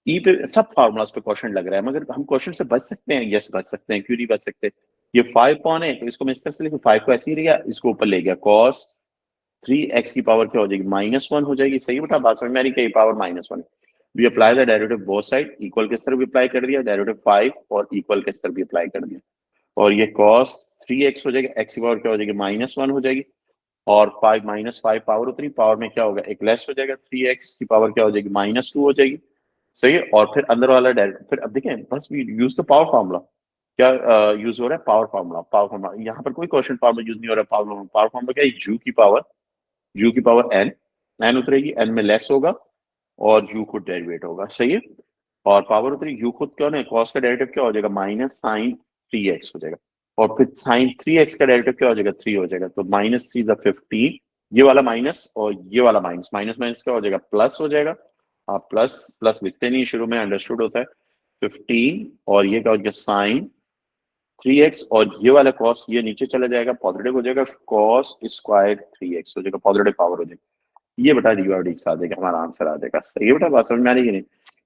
ई पे सब फार्मूलास पे क्वेश्चन लग रहा है, मगर हम क्वेश्चन से बच सकते हैं, यस बच सकते हैं, क्यों नहीं बच सकते। ये 5 कौन है, तो इसको मैं इस तरह से लिखूं, 5 को ऐसे ही लिया, इसको ऊपर ले गया, cos 3x की पावर क्या हो जाएगी, -1 हो जाएगी, सही बेटा, बात समझ में आ रही है, power -1। We apply the derivative both side, equal किस तरह भी अप्लाई कर दिया, डेरिवेटिव 5 और इक्वल किस तरह भी अप्लाई कर दिया, और ये cos 3x हो जाएगा, x की पावर क्या हो जाएगी, -1 हो जाएगी, और 5 -5 पावर उतनी, पावर में क्या होगा, एक लेस हो जाएगा, 3x की पावर क्या हो जाएगी, -2 हो जाएगी, सही है। और फिर अंदर वाला डेरिवेटिव, फिर अब देखें, बस we use the power formula, क्या यूज हो रहा है, पावर फार्मूला, पावर फार्मूला, यहाँ पर कोई क्वेश्चन फार्मूला यूज नहीं हो रहा है, पावर फार्मूला क्या है, u की पावर n उतरेगी, n में लेस होगा और u खुद डेरिवेट होगा, सही है। और पावर उतरेगी, u खुद क्या है, cos का डेरिवेटिव क्या हो जाएगा, माइनस साइन 3x हो जाएगा, और फिर साइन 3x का डेरिवेटिव क्या हो जाएगा, 3 हो जाएगा, तो -3 = 15, ये वाला माइनस और ये वाला माइनस, माइनस माइनस क्या हो जाएगा, प्लस हो जाएगा। आप प्लस प्लस लिखते नहीं शुरू में, अंडरस्टूड होता है, 15, और ये क्या हो जाएगा, साइन 3x, और ये वाला cos ये नीचे चला जाएगा, पॉजिटिव हो जाएगा, cos स्क्वायर 3x हो जाएगा, पॉजिटिव पावर हो जाएगी, ये बेटा डीवाइडिक्स आ जाएगा, हमारा आंसर आ जाएगा, सही है बेटा, बात समझ में आ रही है नहीं।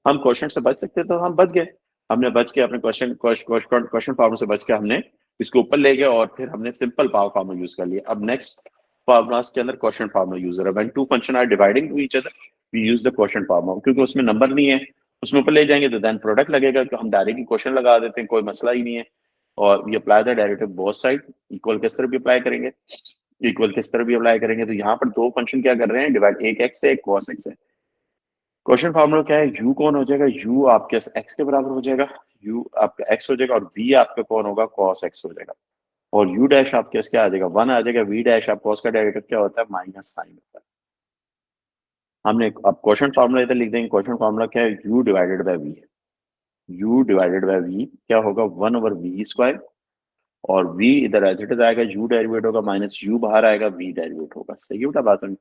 हम क्वेश्चन से बच सकते तो हम बच गए, हमने बच के अपने क्वेश्चन फार्मूला से बच के हमने इसको ऊपर ले गए और फिर हमने सिंपल पावर फार्मूला यूज कर लिया। अब नेक्स्ट फार्मूलास के अंदर क्वेश्चन फार्मूला यूज हो रहा है, when two function are dividing to each other we use the question formula, क्योंकि उसमें नंबर नहीं है, उसमें ऊपर ले जाएंगे तो देन प्रोडक्ट लगेगा, तो हम डायरेक्टली क्वेश्चन लगा देते हैं, कोई मसला ही नहीं है। और we apply the derivative both side, equal किस तरह भी अप्लाई करेंगे, इक्वल किस तरह भी अप्लाई करेंगे, तो यहाँ पर दो फंक्शन क्या कर रहे हैं, डिवाइड, एक x है एक cos x है। क्वेश्चन फार्मूला क्या है, u कौन हो जाएगा, u आपके x के बराबर हो जाएगा, u आपका x हो जाएगा, और v आपका कौन होगा, cos x हो जाएगा, और u डैश आपके क्या आ जाएगा, 1 आ जाएगा, v डैश आप cos का डेरिवेटिव क्या होता है, माइनस साइन होता है। हमने अब क्वेश्चन फार्मूला इधर लिख देंगे, क्वेश्चन फार्मूला क्या है, u divided by v, u divided by v क्या होगा, 1/v², और v इधर एज इट इज आएगा, u डेरिवेट होगा, माइनस u बाहर आएगा, v डेरिवेट होगा, सही है बेटा बात में।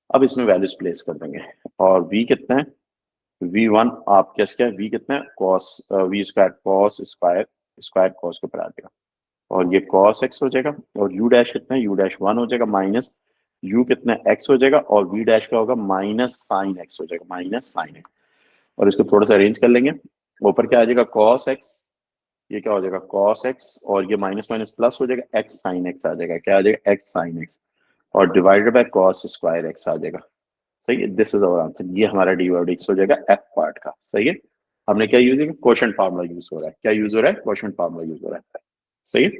अब इसमें वैल्यूज प्लेस कर देंगे, और v कितना है, v1 आप क्या है, v कितना है, cos v² cos square square cos के ऊपर आ जाएगा, और ये cos x हो जाएगा, और u डैश कितना है, u डैश 1 हो जाएगा, माइनस u कितना है, x हो जाएगा, और v डैश क्या होगा, माइनस साइन x हो जाएगा, माइनस साइन x। और इसको थोड़ा सा अरेंज कर लेंगे, ऊपर क्या आ जाएगा, cos x, ये क्या हो जाएगा, cos x, और ये माइनस माइनस प्लस हो जाएगा, x sin x आ जाएगा, क्या आ जाएगा, x sin x, और divided by cos square x आ जाएगा, सही है। दिस इज आवर आंसर, ये हमारा डीवाइडिक्स हो जाएगा एफ पार्ट का, सही है। हमने क्या यूज किया, क्वेश्चन फार्मूला यूज हो रहा है, क्या यूज हो रहा है, क्वेश्चन फार्मूला यूज हो रहा है, सही है।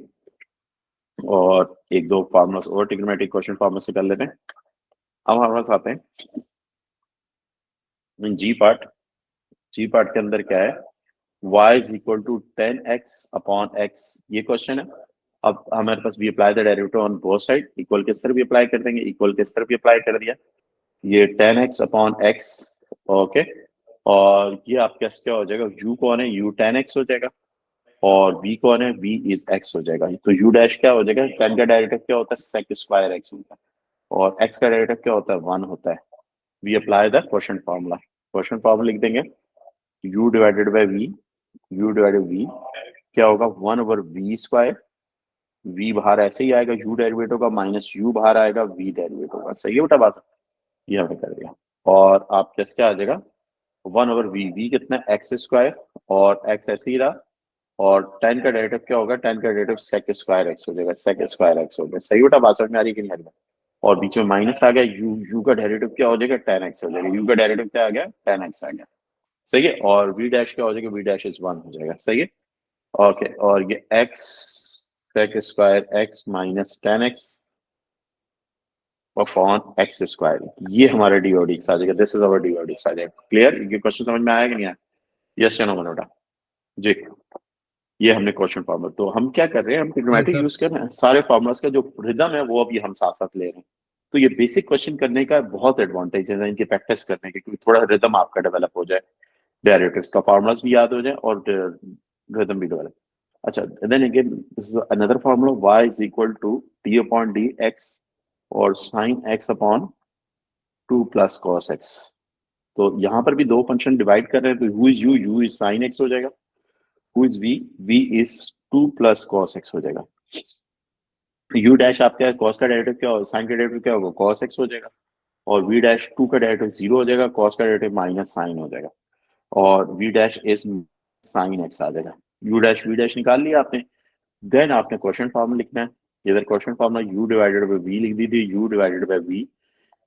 और एक दो फार्मूला और ट्रिग्नोमेट्रिक क्वेश्चन फार्मूला से कर लेते हैं। अब हमारे पास आते हैं जी पार्ट, जी पार्ट के अंदर क्या है, y is equal to 10x upon x, ये क्वेश्चन है। अब हमारे पास we apply the derivative on both side, equal के इस तरफ भी अप्लाई कर देंगे, इक्वल के इस तरफ भी अप्लाई कर दिया, ये 10x अपॉन x, ओके। और ये आपके पास क्या हो जाएगा, u कौन है, u 10x हो जाएगा, और v कौन है, v इज x हो जाएगा। तो u डैश क्या हो जाएगा, 10 का डेरिवेटिव क्या होता है, sec स्क्वायर x होता है, और x का डेरिवेटिव क्या होता है, 1 होता है। We apply the quotient formula, quotient formula लिख देंगे, u divided by v, u divided v क्या होगा, 1 ओवर v स्क्वायर, v बाहर ऐसे ही आएगा, u डेरिवेटिव का माइनस u बाहर आएगा, v डेरिवेटिव का। सही है बेटा बात, ये हमने कर दिया। और आप कैसे आ जाएगा, 1 ओवर v, v कितना है, एक्स स्क्वायर, और x ऐसे ही रहा, और 10 का डेरिवेटिव क्या होगा, 10 का डेरिवेटिव सेक स्क्वायर एक्स हो जाएगा, सेक स्क्वायर एक्स हो गया। सही बेटा बात समझ में आ रही है कि नहीं आ रही है? और बीच में माइनस आ गया, u का डेरिवेटिव क्या हो जाएगा, 10x हो जाएगा, u का डेरिवेटिव क्या आ गया, 10x आ गया। सही है, और v डैश क्या हो जाएगा, v डैश इज 1 हो जाएगा। सही है, ओके। और ये x sec square x minus 10x upon x square, ये हमारा डीओडिक्स आ जाएगा, दिस इज आवर डीओडिक्स आ जाएगा। क्लियर, ये क्वेश्चन समझ में आया कि नहीं आया, यस या नो बेटा जी। ये हमने क्वेश्चन फॉर्मूला, तो हम क्या कर रहे हैं, हम ट्रिग्नोमेट्री सर यूज कर रहे हैं, सारे फॉर्मूलाज का जो रिदम है वो अभी हम साथ साथ ले रहे हैं। तो ये बेसिक क्वेश्चन करने का बहुत एडवांटेज है इनकी प्रैक्टिस करने के, क्योंकि थोड़ा रिदम आपका डेवलप हो जाए, डेरिवेटिव्स का फॉर्मूलाज भी याद हो जाए और रिदम भी डेवलप। अच्छा, then again this is another formula, y is equal to d upon d x और sine x upon 2 plus cos x. तो यहाँ पर भी दो फंक्शन डिवाइड कर रहे हैं, तो who is u is sine x हो जाएगा, who is v is 2 plus cos x हो जाएगा। u डैश आपका कॉस का डेरिवेटिव क्या होगा, साइन का डेरिवेटिव क्या होगा, कॉस एक्स हो जाएगा, और v डैश 2 का डेरिवेटिव 0 हो जाएगा, कॉस का डेरिवेटिव माइनस साइन हो जाएगा, और v dash is sine x आ जाएगा। u डैश v डैश निकाल लिया आपने, देन आपने क्वेश्चन फॉर्मूला लिखना है, इधर question formula u divided by v लिख दीजिए, u डिवाइडेड बाय v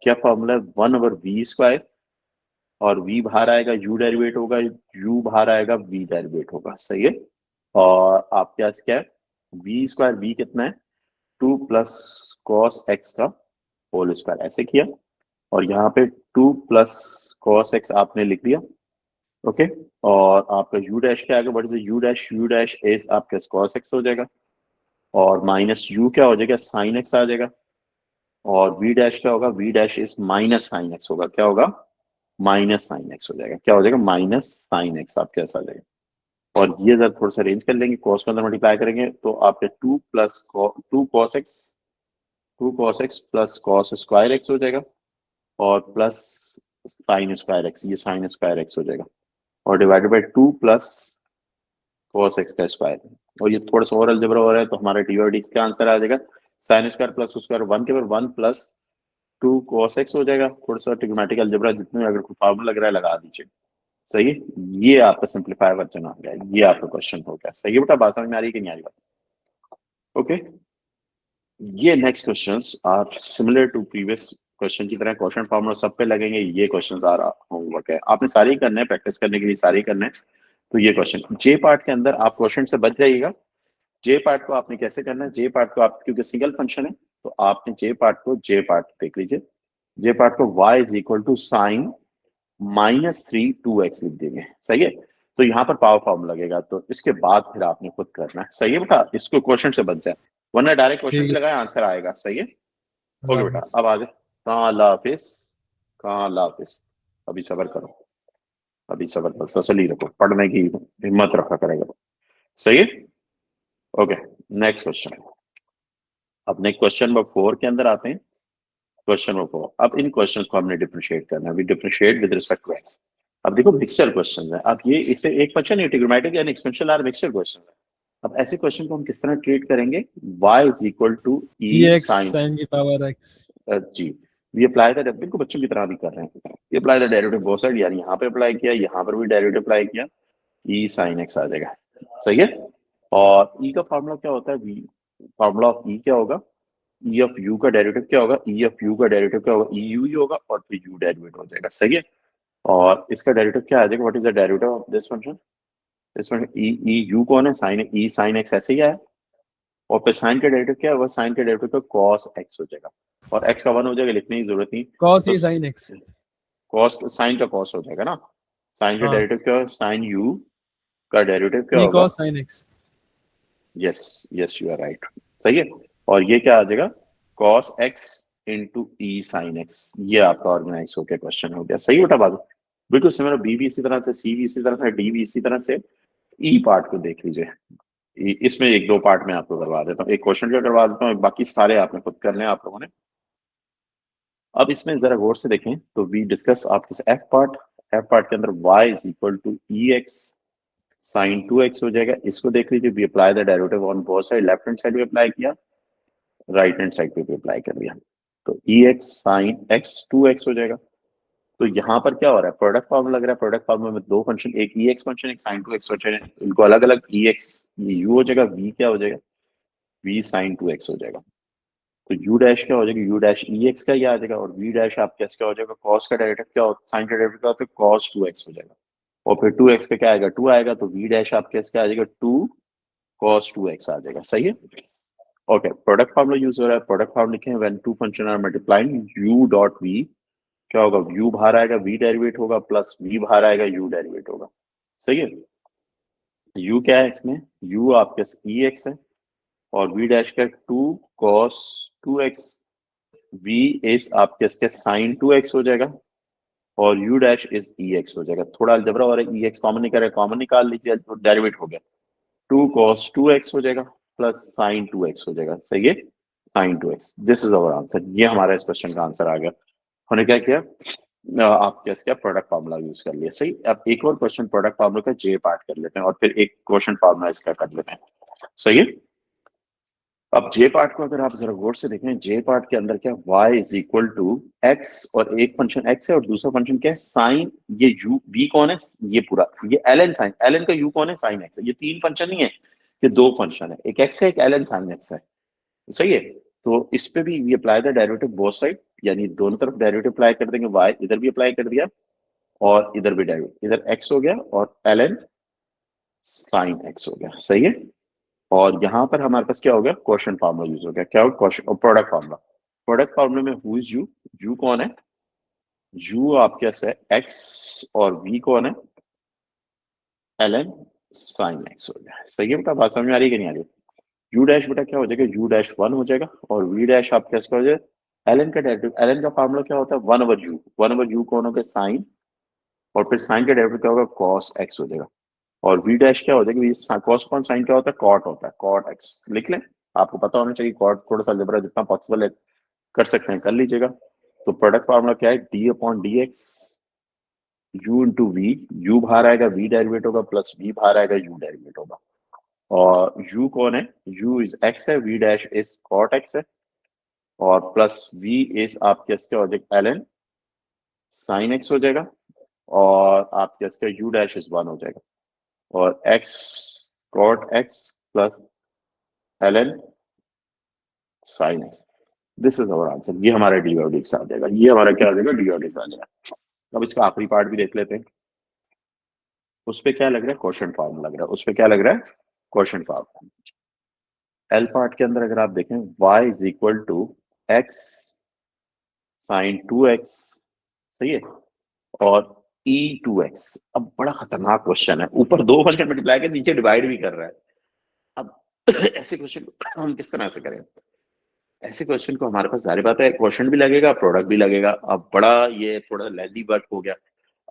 क्या फॉर्मूला है, 1 ओवर v स्क्वायर, और v बाहर आएगा, u डेरिवेट होगा, u बाहर आएगा, v डेरिवेट होगा। सही है, और आपके पास क्या है, v स्क्वायर, v कितना है, 2 प्लस कॉस एक्स का होल स्क्वायर, ऐसे किया, और यहाँ पे 2 प्लस कॉस एक्स आपने लिख दिया, ओके। और आपका u डैश क्या आएगा, what is u dash is आपका कॉस एक्स हो जाएगा, और माइनस u क्या हो जाएगा, साइन एक्स आ जाएगा, और v डैश क्या होगा, v dash is minus sine x होगा, क्या होगा, माइनस साइन एक्स हो जाएगा, क्या हो जाएगा, माइनस साइन एक्स आपके पास आ जाएगा। और ये जरा थोड़ा सा अरेंज कर लेंगे, कॉस के अंदर मल्टीप्लाई करेंगे, तो आपके 2 plus 2 cos x, 2 cos x plus cos square x हो जाएगा, और प्लस साइन स्क्वायर एक्स, ये साइन स्क्वायर एक्स हो जाएगा, और divided by 2 plus cos x का स्क्वायर। और ये थोड़ा सा और अलजेब्रा हो रहा है, तो हमारा डीओडिक्स का आंसर आ जाएगा साइन स्क्वायर प्लस स्क्वायर 1 के बाद 1 प्लस 2 cos x हो जाएगा। थोड़ा सा ट्रिग्नोमेट्रिक अलजेब्रा जितने अगर कोई फार्मूला लग रहा है लगा दीजिए। सही है, ये आपका सिंप्लीफाई वर्जन आ गया, ये आपका क्वेश्चन हो गया। सही है बेटा, बात समझ में आ रही है कि नहीं आ रही बात, ओके। ये next questions are similar to previous question की तरह, क्वेश्चन फार्मूला सब पे लगेंगे, ये क्वेश्चंस आ रहा होमवर्क है, आपने सारे ही करने हैं, प्रैक्टिस करने के लिए सारे ही करने हैं। तो ये क्वेश्चन जे पार्ट के अंदर आप क्वेश्चन से बच जाइएगा। जे पार्ट को आपने कैसे करना है, जे पार्ट को आप, क्योंकि सिंगल फंक्शन है, तो आपने जे पार्ट देख लीजिए, जे पार्ट को y is equal to sine -3 2x लिख देंगे। सही है, तो यहाँ पर पावर फॉर्म लगेगा, तो इसके बाद फिर आपने खुद करना है। सही है बेटा, इसको क्वेश्चन से बच जाए, वरना डायरेक्ट क्वेश्चन ठीक पे है। लगाए आंसर आएगा। सही है, ओके अल्लाह बेटा, हाफिज। अब आ जाए। कहाँ अल्लाह हाफिज, कहाँ अल्लाह हाफिज, अभी सबर करो, अभी सबर करो, तसल्ली रखो, पढ़ने की हिम्मत रखा करेगा। सही है, ओके। नेक्स्ट क्वेश्चन, अब नेक्स्ट क्वेश्चन नंबर 4 के अंदर आते हैं। क्वेश्चन नंबर 4, अब इन क्वेश्चंस को हमने डिफरेंशिएट करना है, we differentiate with respect to x. अब देखो मिक्सचर क्वेश्चन है, अब ये इसे एक क्वेश्चन है, trigonometric and exponential are mixture question है। अब ऐसे क्वेश्चन को हम किस तरह ट्रीट करेंगे, y is equal to e e x sine sine की पावर एक्स। जी, वी अप्लाई द, बिल्कुल बच्चों की तरह भी कर रहे हैं, we apply the derivative both side, यानी यहाँ पे अप्लाई किया, यहाँ पर भी डेरिवेटिव अप्लाई किया, e साइन x आ जाएगा। सही है, और e का फॉर्मूला क्या होता है, v फॉर्मूला ऑफ e क्या होगा, ई ऑफ यू का डेरिवेटिव क्या होगा, ई ऑफ यू का डेरिवेटिव क्या होगा, ई यू ही होगा, और फिर यू डेरिवेटिव हो जाएगा। सही है, और इसका डेरिवेटिव क्या आ जाएगा, what is the derivative of this function, इस फंक्शन ई ई यू कौन है, साइन ई साइन एक्स ऐसे ही आया, और फिर साइन का डेरिवेटिव क्या होगा, साइन के डेरिवेटिव का कॉस एक्स हो जाएगा, और एक्स का 1 हो जाएगा, लिखने की जरूरत नहीं, कॉस तो ई साइन एक्स। कॉस साइन का कॉस हो जाएगा ना, साइन का हाँ। डेरिवेटिव क्या है, साइन यू का डेरिवेटिव क्या ई होगा, cos sine x. Yes yes you are right, सही है। और ये क्या आ जाएगा, cos x into e sine x. ये आपका ऑर्गेनाइज होकर क्वेश्चन हो गया, सही बेटा बात। बिल्कुल सिमिलर, बी भी इसी तरह से, सी भी इसी तरह से, डी भी इसी तरह से। ई पार्ट को देख लीजिए, इसमें एक दो पार्ट में आपको करवा देता हूँ, एक क्वेश्चन का करवा देता हूँ, बाकी सारे आपने खुद करने हैं आप लोगों ने। अब इसमें जरा गौर से देखें तो वी डिस्कस आपके एफ पार्ट, एफ पार्ट के अंदर y is equal to e x sine 2x हो जाएगा। इसको देख लीजिए, we apply the derivative on both side, left hand side पे अप्लाई किया, राइट हैंड साइड पे भी अप्लाई कर दिया, तो ई एक्स साइन एक्स 2x हो जाएगा। तो यहाँ पर क्या हो रहा है, प्रोडक्ट फॉर्मूला लग रहा है, प्रोडक्ट फॉर्मूला में दो फंक्शन, एक ई एक्स फंक्शन, एक साइन 2x फंक्शन है, इनको अलग अलग ई एक्स ये यू हो जाएगा, वी क्या हो जाएगा, वी साइन 2x हो जाएगा। तो यू डैश क्या हो जाएगा, यू डैश ई एक्स का ही आ जाएगा, और वी डैश आप क्या हो जाएगा, कॉस का डेरिवेटिव क्या होता है, साइन का डेरिवेटिव क्या होता है, कॉस 2x हो जाएगा। और फिर 2x का क्या आएगा, 2 आएगा, तो वी डैश आप कैसे आ जाएगा, 2 cos 2x आ जाएगा, सही है। ओके, प्रोडक्ट फॉर्मूला यूज हो रहा है, प्रोडक्ट फॉर्मूला लिखे हैं, when two function are multiplying u dot v क्या होगा, u बाहर आएगा, v डेरिवेट होगा, प्लस v बाहर आएगा, u डेरिवेट होगा, सही है। u क्या है इसमें, u आपके ई एक्स है, और v डैश का 2 cos 2x, v इज आपके इसके साइन 2x हो जाएगा, और u dash is E x हो जाएगा। थोड़ा अलजबरा और ई एक्स कॉमन निकाल, कॉमन निकाल लीजिए, तो डेरिवेट हो गया, 2 cos 2x हो जाएगा, प्लस साइन 2x हो जाएगा, सही है, sine 2x। This is our answer, ये हमारा इस क्वेश्चन का आंसर आ गया। हमने क्या किया, आप कैसे क्या प्रोडक्ट फार्मूला यूज कर लिया, सही। अब एक और क्वेश्चन प्रोडक्ट फार्मूला का जे पार्ट कर लेते हैं, और फिर एक क्वेश्चन फार्मूला इसका कर लेते हैं, सही है। अब जे पार्ट को अगर आप जरा गौर से देखें, जे पार्ट के अंदर क्या, y is equal to x, और एक फंक्शन x है और दूसरा फंक्शन क्या है, साइन, ये u v कौन है, ये पूरा ये ln साइन, ln का u कौन है, साइन x है। ये तीन फंक्शन नहीं है, ये दो फंक्शन है, एक x है, एक ln साइन x है, सही है। तो इस पे भी ये apply the derivative both side, यानी दोनों तरफ डेरिवेटिव अप्लाई कर देंगे, y इधर भी अप्लाई कर दिया, और इधर भी डेरिवेटिव, इधर x हो गया और ln साइन x हो गया, सही है। और यहाँ पर हमारे पास क्या हो गया, क्वेश्चन फार्मूला यूज हो गया, क्या हो, question product formula. Product formula में हु इज यू, यू कौन है, यू आपके पास है एक्स, और वी कौन है, ln साइन एक्स हो गया, सही है बेटा, बात समझ में आ रही है कि नहीं आ रही। यू डैश बेटा क्या हो जाएगा, यू डैश 1 हो जाएगा, और वी डैश आप कैसे हो जाएगा, ln का डेरिवेटिव, ln का फार्मूला क्या होता है, 1/u, 1/u कौन हो गया, साइन, और फिर साइन का डेरिवेटिव क्या होगा, cos x हो जाएगा, और v डैश क्या हो जाएगा, cos कौन, साइन क्या होता है, cot होता है, cot x लिख लें, आपको पता होना चाहिए, cot थोड़ा सा जबरा जितना पॉसिबल है कर सकते हैं, कर लीजिएगा। तो प्रोडक्ट फार्मूला क्या है, d upon d x u into v, u बाहर आएगा, v डेरिवेट होगा, प्लस v बाहर आएगा, u डेरिवेट होगा, और u कौन है, u इज x है, v dash is cot x है, और प्लस v इज आपके इसके हो जाएगा ln साइन x हो जाएगा, और आपके इसका u डैश इज 1 हो जाएगा, और x cot x plus ln sine x। This is our answer, ये हमारा डी और डी आ जाएगा, ये हमारा क्या आ जाएगा, डी और डी आ जाएगा। अब इसका आखिरी पार्ट भी देख लेते हैं, उस पे क्या लग रहा है, क्वेश्चन फार्मूला लग रहा है, उस पे क्या लग रहा है, क्वेश्चन फार्मूला। एल पार्ट के अंदर अगर आप देखें, y is equal to x sine 2x, सही है, और e2x। अब बड़ा खतरनाक क्वेश्चन है, ऊपर दो फंक्शन मल्टीप्लाई के नीचे डिवाइड भी कर रहा है। अब ऐसे क्वेश्चन को हम किस तरह से करें, ऐसे क्वेश्चन को हमारे पास जारी बात है, क्वेश्चन भी लगेगा, प्रोडक्ट भी लगेगा। अब बड़ा ये थोड़ा लेंथी वर्क हो गया।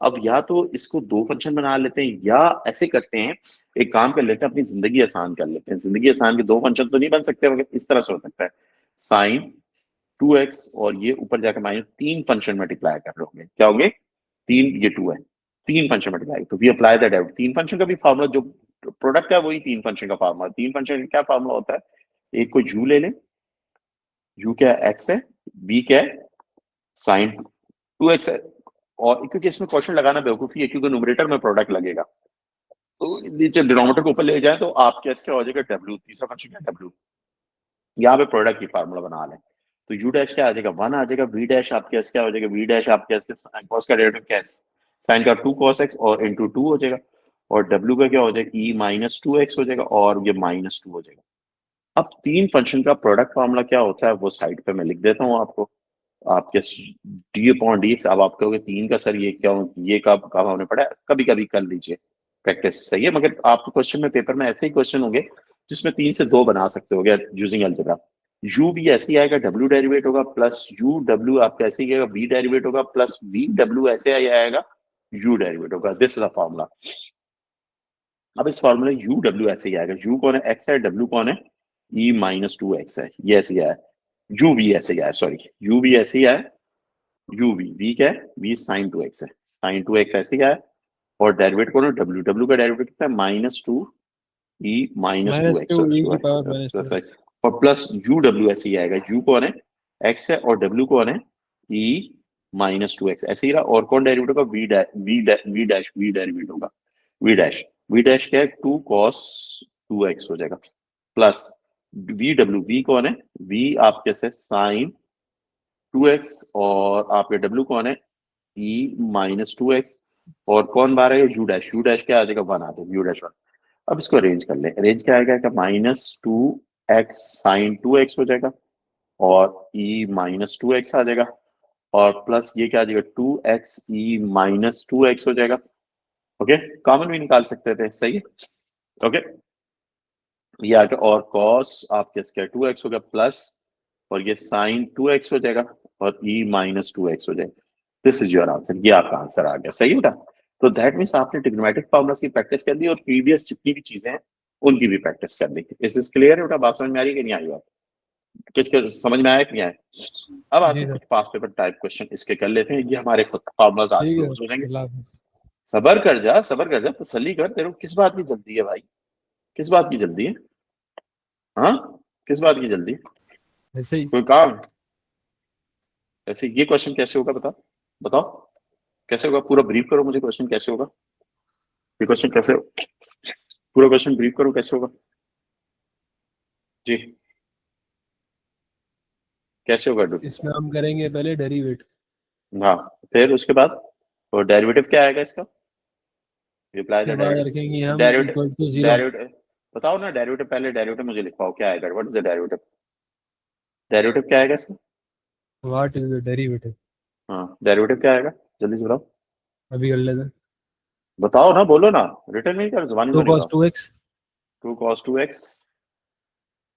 अब या तो इसको दो फंक्शन बना लेते हैं, या ऐसे करते हैं, एक काम कर लेते हैं, अपनी जिंदगी आसान कर लेते हैं। जिंदगी आसान के दो फंक्शन तो नहीं बन सकते, मगर इस तरह से हो सकता है, साइन 2x, और ये ऊपर जाकर माइनस तीन फंक्शन मल्टीप्लाई कर रहे होंगे, क्या होंगे, तीन, ये 2 है, तीन फंक्शन मल्टीप्लाई, तो वी अप्लाई दैट आउट। तीन फंक्शन का भी फार्मूला जो प्रोडक्ट है वही तीन फंक्शन का फार्मूला। तीन फंक्शन का क्या फार्मूला होता है, एक को यू ले लें, यू क्या एक्स है, वी क्या है साइन 2x है, और क्योंकि इसमें क्वेश्चन लगाना बेवकूफी है, क्योंकि न्यूमरेटर में प्रोडक्ट लगेगा, तो नीचे डिनोमिनेटर को ऊपर ले जाए तो आप कैसे क्या हो जाएगा, डब्ल्यू, तीसरा फंक्शन क्या, डब्ल्यू, यहाँ पे प्रोडक्ट की फार्मूला बना लें, तो यू डैश क्या आ जाएगा, 1 आ जाएगा, वी डैश आपके कैसे क्या हो जाएगा, वी डैश आपके कैसे कॉस का डेरिवेटिव क्या है, साइन का 2 cos x और इंटू 2 हो जाएगा, और डब्ल्यू का क्या हो जाएगा, ई माइनस 2x हो जाएगा, और ये -2 हो जाएगा। अब तीन फंक्शन का प्रोडक्ट फार्मूला क्या होता है, वो साइड पे मैं लिख देता हूँ आपको। आपके डी अपॉन डी एक्स। अब आप कहोगे 3 का सर ये क्या, ये कब कब हमने पढ़ा, कभी कभी कर लीजिए प्रैक्टिस, सही है। मगर आपको क्वेश्चन में, पेपर में ऐसे ही क्वेश्चन होंगे जिसमें 3 से 2 बना सकते हो यूजिंग अलजेब्रा। यू भी ऐसे ही आएगा, डब्ल्यू डेरिवेट होगा प्लस यू डब्ल्यू आपका ऐसे ही आएगा, वी डेरिवेट होगा प्लस वी डब्ल्यू ऐसे ही आएगा, यू डेरिवेट होगा। This is a formula. अब इस फॉर्मूले यू डब्ल्यू ऐसे ही आएगा, यू कौन है, एक्स है, डब्ल्यू कौन है, ई माइनस टू एक्स है, ये ऐसे ही आया। यू वी ऐसे ही आया, सॉरी यू वी ऐसे ही आया, यू वी वी क्या है, वी साइन टू एक्स है, साइन टू एक्स ऐसे ही आया। और डेरिवेट कौन है, डब्ल्यू, डब्ल्यू का डेरिवेट कितना है, minus two e minus two minus x, two e की पावर माइनस टू। और प्लस यू डब्ल्यू ऐसे ही आएगा, यू कौन है, एक्स है, और डब्ल्यू कौन है, ई माइनस टू एक्स ऐसे ही रहा। और कौन डेरिवेट होगा, वी डेरिवेट होगा, वी डैश, वी डैश क्या है, टू कॉस टू एक्स हो जाएगा, प्लस वी डब्ल्यू, वी कौन है, वी आपके से साइन टू एक्स, और आपके डब्ल्यू कौन है, ई माइनस टू एक्स, और कौन बाहर है, यू डैश, यू डैश क्या आ जाएगा, वन आ जाएगा, यू डैश वन। अब इसको अरेंज कर ले, अरेंज क्या आएगा, minus two x sine two x हो जाएगा, और ई माइनस टू एक्स आ जाएगा, और प्लस ये क्या आ जाएगा, two x e minus two x हो जाएगा। ओके, कॉमन भी निकाल सकते थे, सही है। ओके, ये आ गया, और कॉस आपके इसका टू एक्स हो गया प्लस, और ये साइन टू एक्स हो जाएगा, और ई माइनस टू एक्स हो जाएगा। दिस इज योर आंसर, ये आपका आंसर आ गया, सही बेटा। तो दैट मीन्स आपने ट्रिग्नोमेट्रिक फॉर्मुलास की प्रैक्टिस कर ली, और प्रीवियस जितनी भी चीजें हैं उनकी भी प्रैक्टिस कर ली। इस क्लियर है बेटा, बात समझ में आ रही है कि नहीं आई बात, कुछ समझ में आया कि नहीं आया। अब आते जी हैं सर। कुछ पास पेपर टाइप क्वेश्चन, इसके कर लेते हैं, ये हमारे खुद फॉर्मुलाज आज ठीक है, क्लोज हो जाएंगे। अल्लाह हाफिज़। सबर कर जा, सबर कर जा, तसल्ली कर, तेरे को किस बात की जल्दी है भाई, किस बात की जल्दी है, हाँ किस बात की जल्दी, ऐसे ही। कोई काम, ऐसे ये क्वेश्चन कैसे होगा, बता बताओ कैसे होगा, पूरा ब्रीफ करो मुझे, क्वेश्चन कैसे होगा, ये क्वेश्चन कैसे, पूरा क्वेश्चन ब्रीफ करो कैसे होगा जी, कैसे होगा डू। इसमें हम करेंगे पहले डेरिवेट। हाँ, फिर उसके बाद, और डेरिवेटिव क्या आएगा इसका, रिप्लाई द उसके बाद रखेंगे हम derivative, equal to zero. Derivative बताओ ना, डेरिवेटिव पहले, डेरिवेटिव मुझे लिखवाओ क्या आएगा, what is the derivative, derivative क्या आएगा इसका, व्हाट इज द डेरिवेटिव? हाँ डेरिवेटिव क्या आएगा, जल्दी से बताओ, अभी कर लेते हैं। बताओ ना, बोलो ना, रिटर्न नहीं कर, जुबानी टू बोली कॉस बताओ। Two x. Two cos two x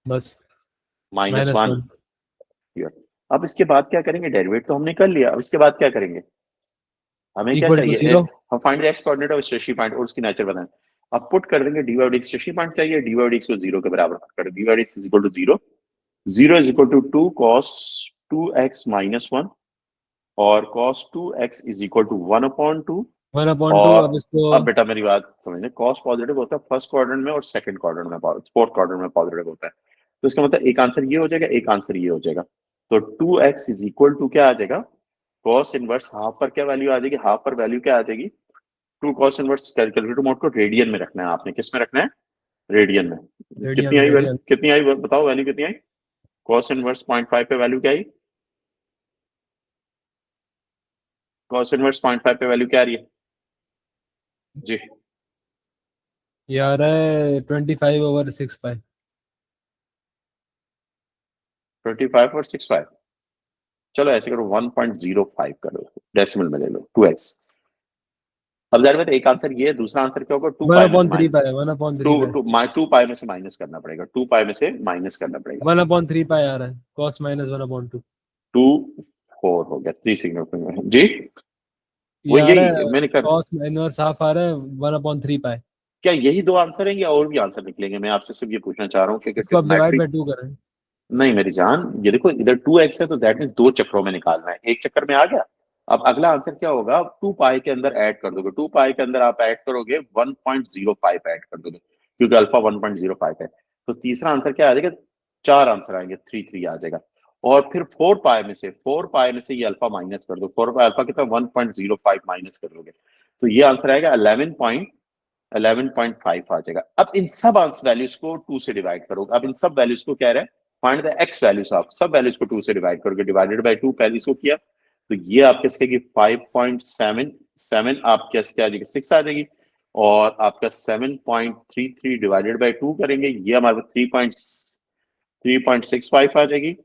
बस। Minus minus one. वन। अब इसके बाद क्या करेंगे, डेरिवेट तो हमने कर लिया, अब इसके बाद क्या करेंगे, हमें क्या इक्वल टू चाहिए, जीरो। हम find the x coordinate of stationary point, और उसकी नेचर बताएं। अब पुट कर देंगे d y d x, stationary point चाहिए, डी वाई डी एक्स को जीरो के बराबर कर, d y d x is equal to zero, zero is equal to two cos two x minus one, और cos two x is equal to one upon two. One upon to. अब और इसको अब बेटा मेरी बात समझना, कॉस पॉजिटिव होता है फर्स्ट क्वाड्रेंट में और सेकंड क्वाड्रेंट में, फोर्थ क्वाड्रेंट में पॉजिटिव होता है। तो इसका मतलब एक आंसर ये हो जाएगा, एक आंसर ये हो जाएगा। तो two x is equal to क्या आ जाएगा, कॉस इनवर्स हाफ पर क्या वैल्यू आ जाएगी, हाफ पर वैल्यू क्या आ जाएगी, two cos inverse, calculator mode को रेडियन में रखना है आपने, किस में रखना है, रेडियन में। कितनी रेडियन आई वैल्यू, रेडियन। कितनी आई बताओ, वैल्यू कितनी आई, कॉस इनवर्स 0.5 पे वैल्यू क्या आई, कॉस इनवर्स 0.5 पे वैल्यू क्या आ रही है जी, ये आ रहा है 25/6 पाई। 25 और 6.5, चलो ऐसे करो 1.05 करो, डेसिमल में ले लो 2x। अब जाहिर बात है एक आंसर ये है, दूसरा आंसर क्या होगा, टू वन पाई में से upon three minus, pi, one upon three two pi. Two two pi में से माइनस करना पड़ेगा, टू पाई में से माइनस करना पड़ेगा। 1/3 पाई आ रहा है, कॉस माइनस 1/2। टू फोर हो गया, थ्री सिग्निफिकेंट जी, वो ये आ रहा यही है, मैंने कर, कॉस इनवर्स हाफ आ रहा है 1/3 पाई। क्या यही दो आंसर हैं या और भी आंसर निकलेंगे, मैं आपसे सिर्फ ये पूछना चाह रहा हूँ क्योंकि इसको आप डिवाइड बाई ट्रिग्नोमेट्रिक, 2 करें। नहीं मेरी जान, ये देखो इधर 2x है तो दैट मीन दो चक्रों में निकालना है, एक चक्कर में आ गया। अब अगला आंसर क्या होगा, टू पाई के अंदर ऐड कर दोगे, टू पाई के अंदर आप ऐड करोगे 1.05 ऐड कर दोगे, क्योंकि अल्फा 1.05 है। तो तीसरा आंसर क्या आ जाएगा, चार आंसर आएंगे, थ्री थ्री आ जाएगा। और फिर फोर पाई में से ये अल्फा माइनस कर दो, फोर पाई अल्फा कितना 1.05 माइनस कर दोगे, तो ये आंसर आएगा 11.5 आ जाएगा। अब इन सब वैल्यूज को 2 से डिवाइड करोगे, अब इन सब वैल्यूज को क्या रहा है, फाइंड द एक्स वैल्यूज, आप सब वैल्यूज को 2 से डिवाइड करोगे, डिवाइडेड बाय 2 पहले इसको किया, तो ये आपके इसके 5.77 आपके इसके आ जाएगी 6 आ जाएगी, और आपका 7.33 डिवाइडेड बाय 2 करेंगे, ये हमारे 3.65 आ जाएगी,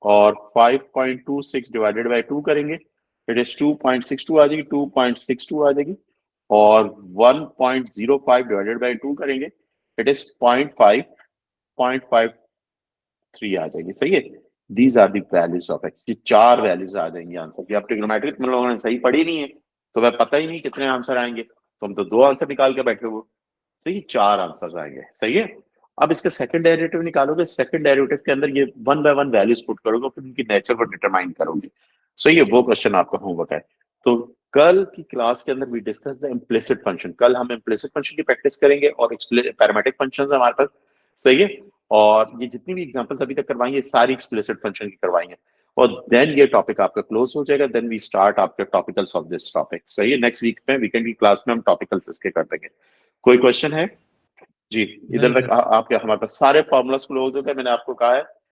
और 5.26 डिवाइडेड बाय 2 करेंगे, इट इज 2.62 आ जाएगी, 2.62 आ जाएगी। और 1.05 डिवाइडेड बाय 2 करेंगे, इट इज 0.53 आ जाएगी। सही है, these are the values of x. ये 4 वैल्यूज आ जाएंगी आंसर की। अब ट्रिग्नोमेट्री तुम लोगों ने सही पढ़ी नहीं है तो वह पता ही नहीं कितने आंसर आएंगे, तो हम तो 2 आंसर निकाल के बैठे हुए। सही, 4 आंसर आएंगे। सही है, अब इसका सेकंड डेरिवेटिव निकालोगे, सेकंड डेरिवेटिव के अंदर ये 1 बाय 1 वैल्यूज पुट करोगे, फिर उनकी नेचर को डिटरमाइन करोगे। सही है, वो क्वेश्चन आपका होमवर्क है। तो कल की क्लास के अंदर we discuss the implicit function. कल हम इम्प्लिसिट फंक्शन की प्रैक्टिस करेंगे और पैरामेट्रिक फंक्शन हमारे पास। सही है, और ये जितनी भी एग्जांपल्स अभी तक करवाएंगे सारी एक्सप्लिसिट फंक्शन की करवाएंगे, और देन ये टॉपिक आपका क्लोज हो जाएगा। देन वी स्टार्ट आपके टॉपिकल्स ऑफ दिस टॉपिक। सही है, नेक्स्ट वीक में वीकेंड की क्लास में हम टॉपिकल्स इसके कर देंगे। कोई क्वेश्चन है जी? इधर नहीं तक सर। आपके हमारे पास सारे फॉर्मूलाज क्लोज हो गए, मैंने आपको कहा है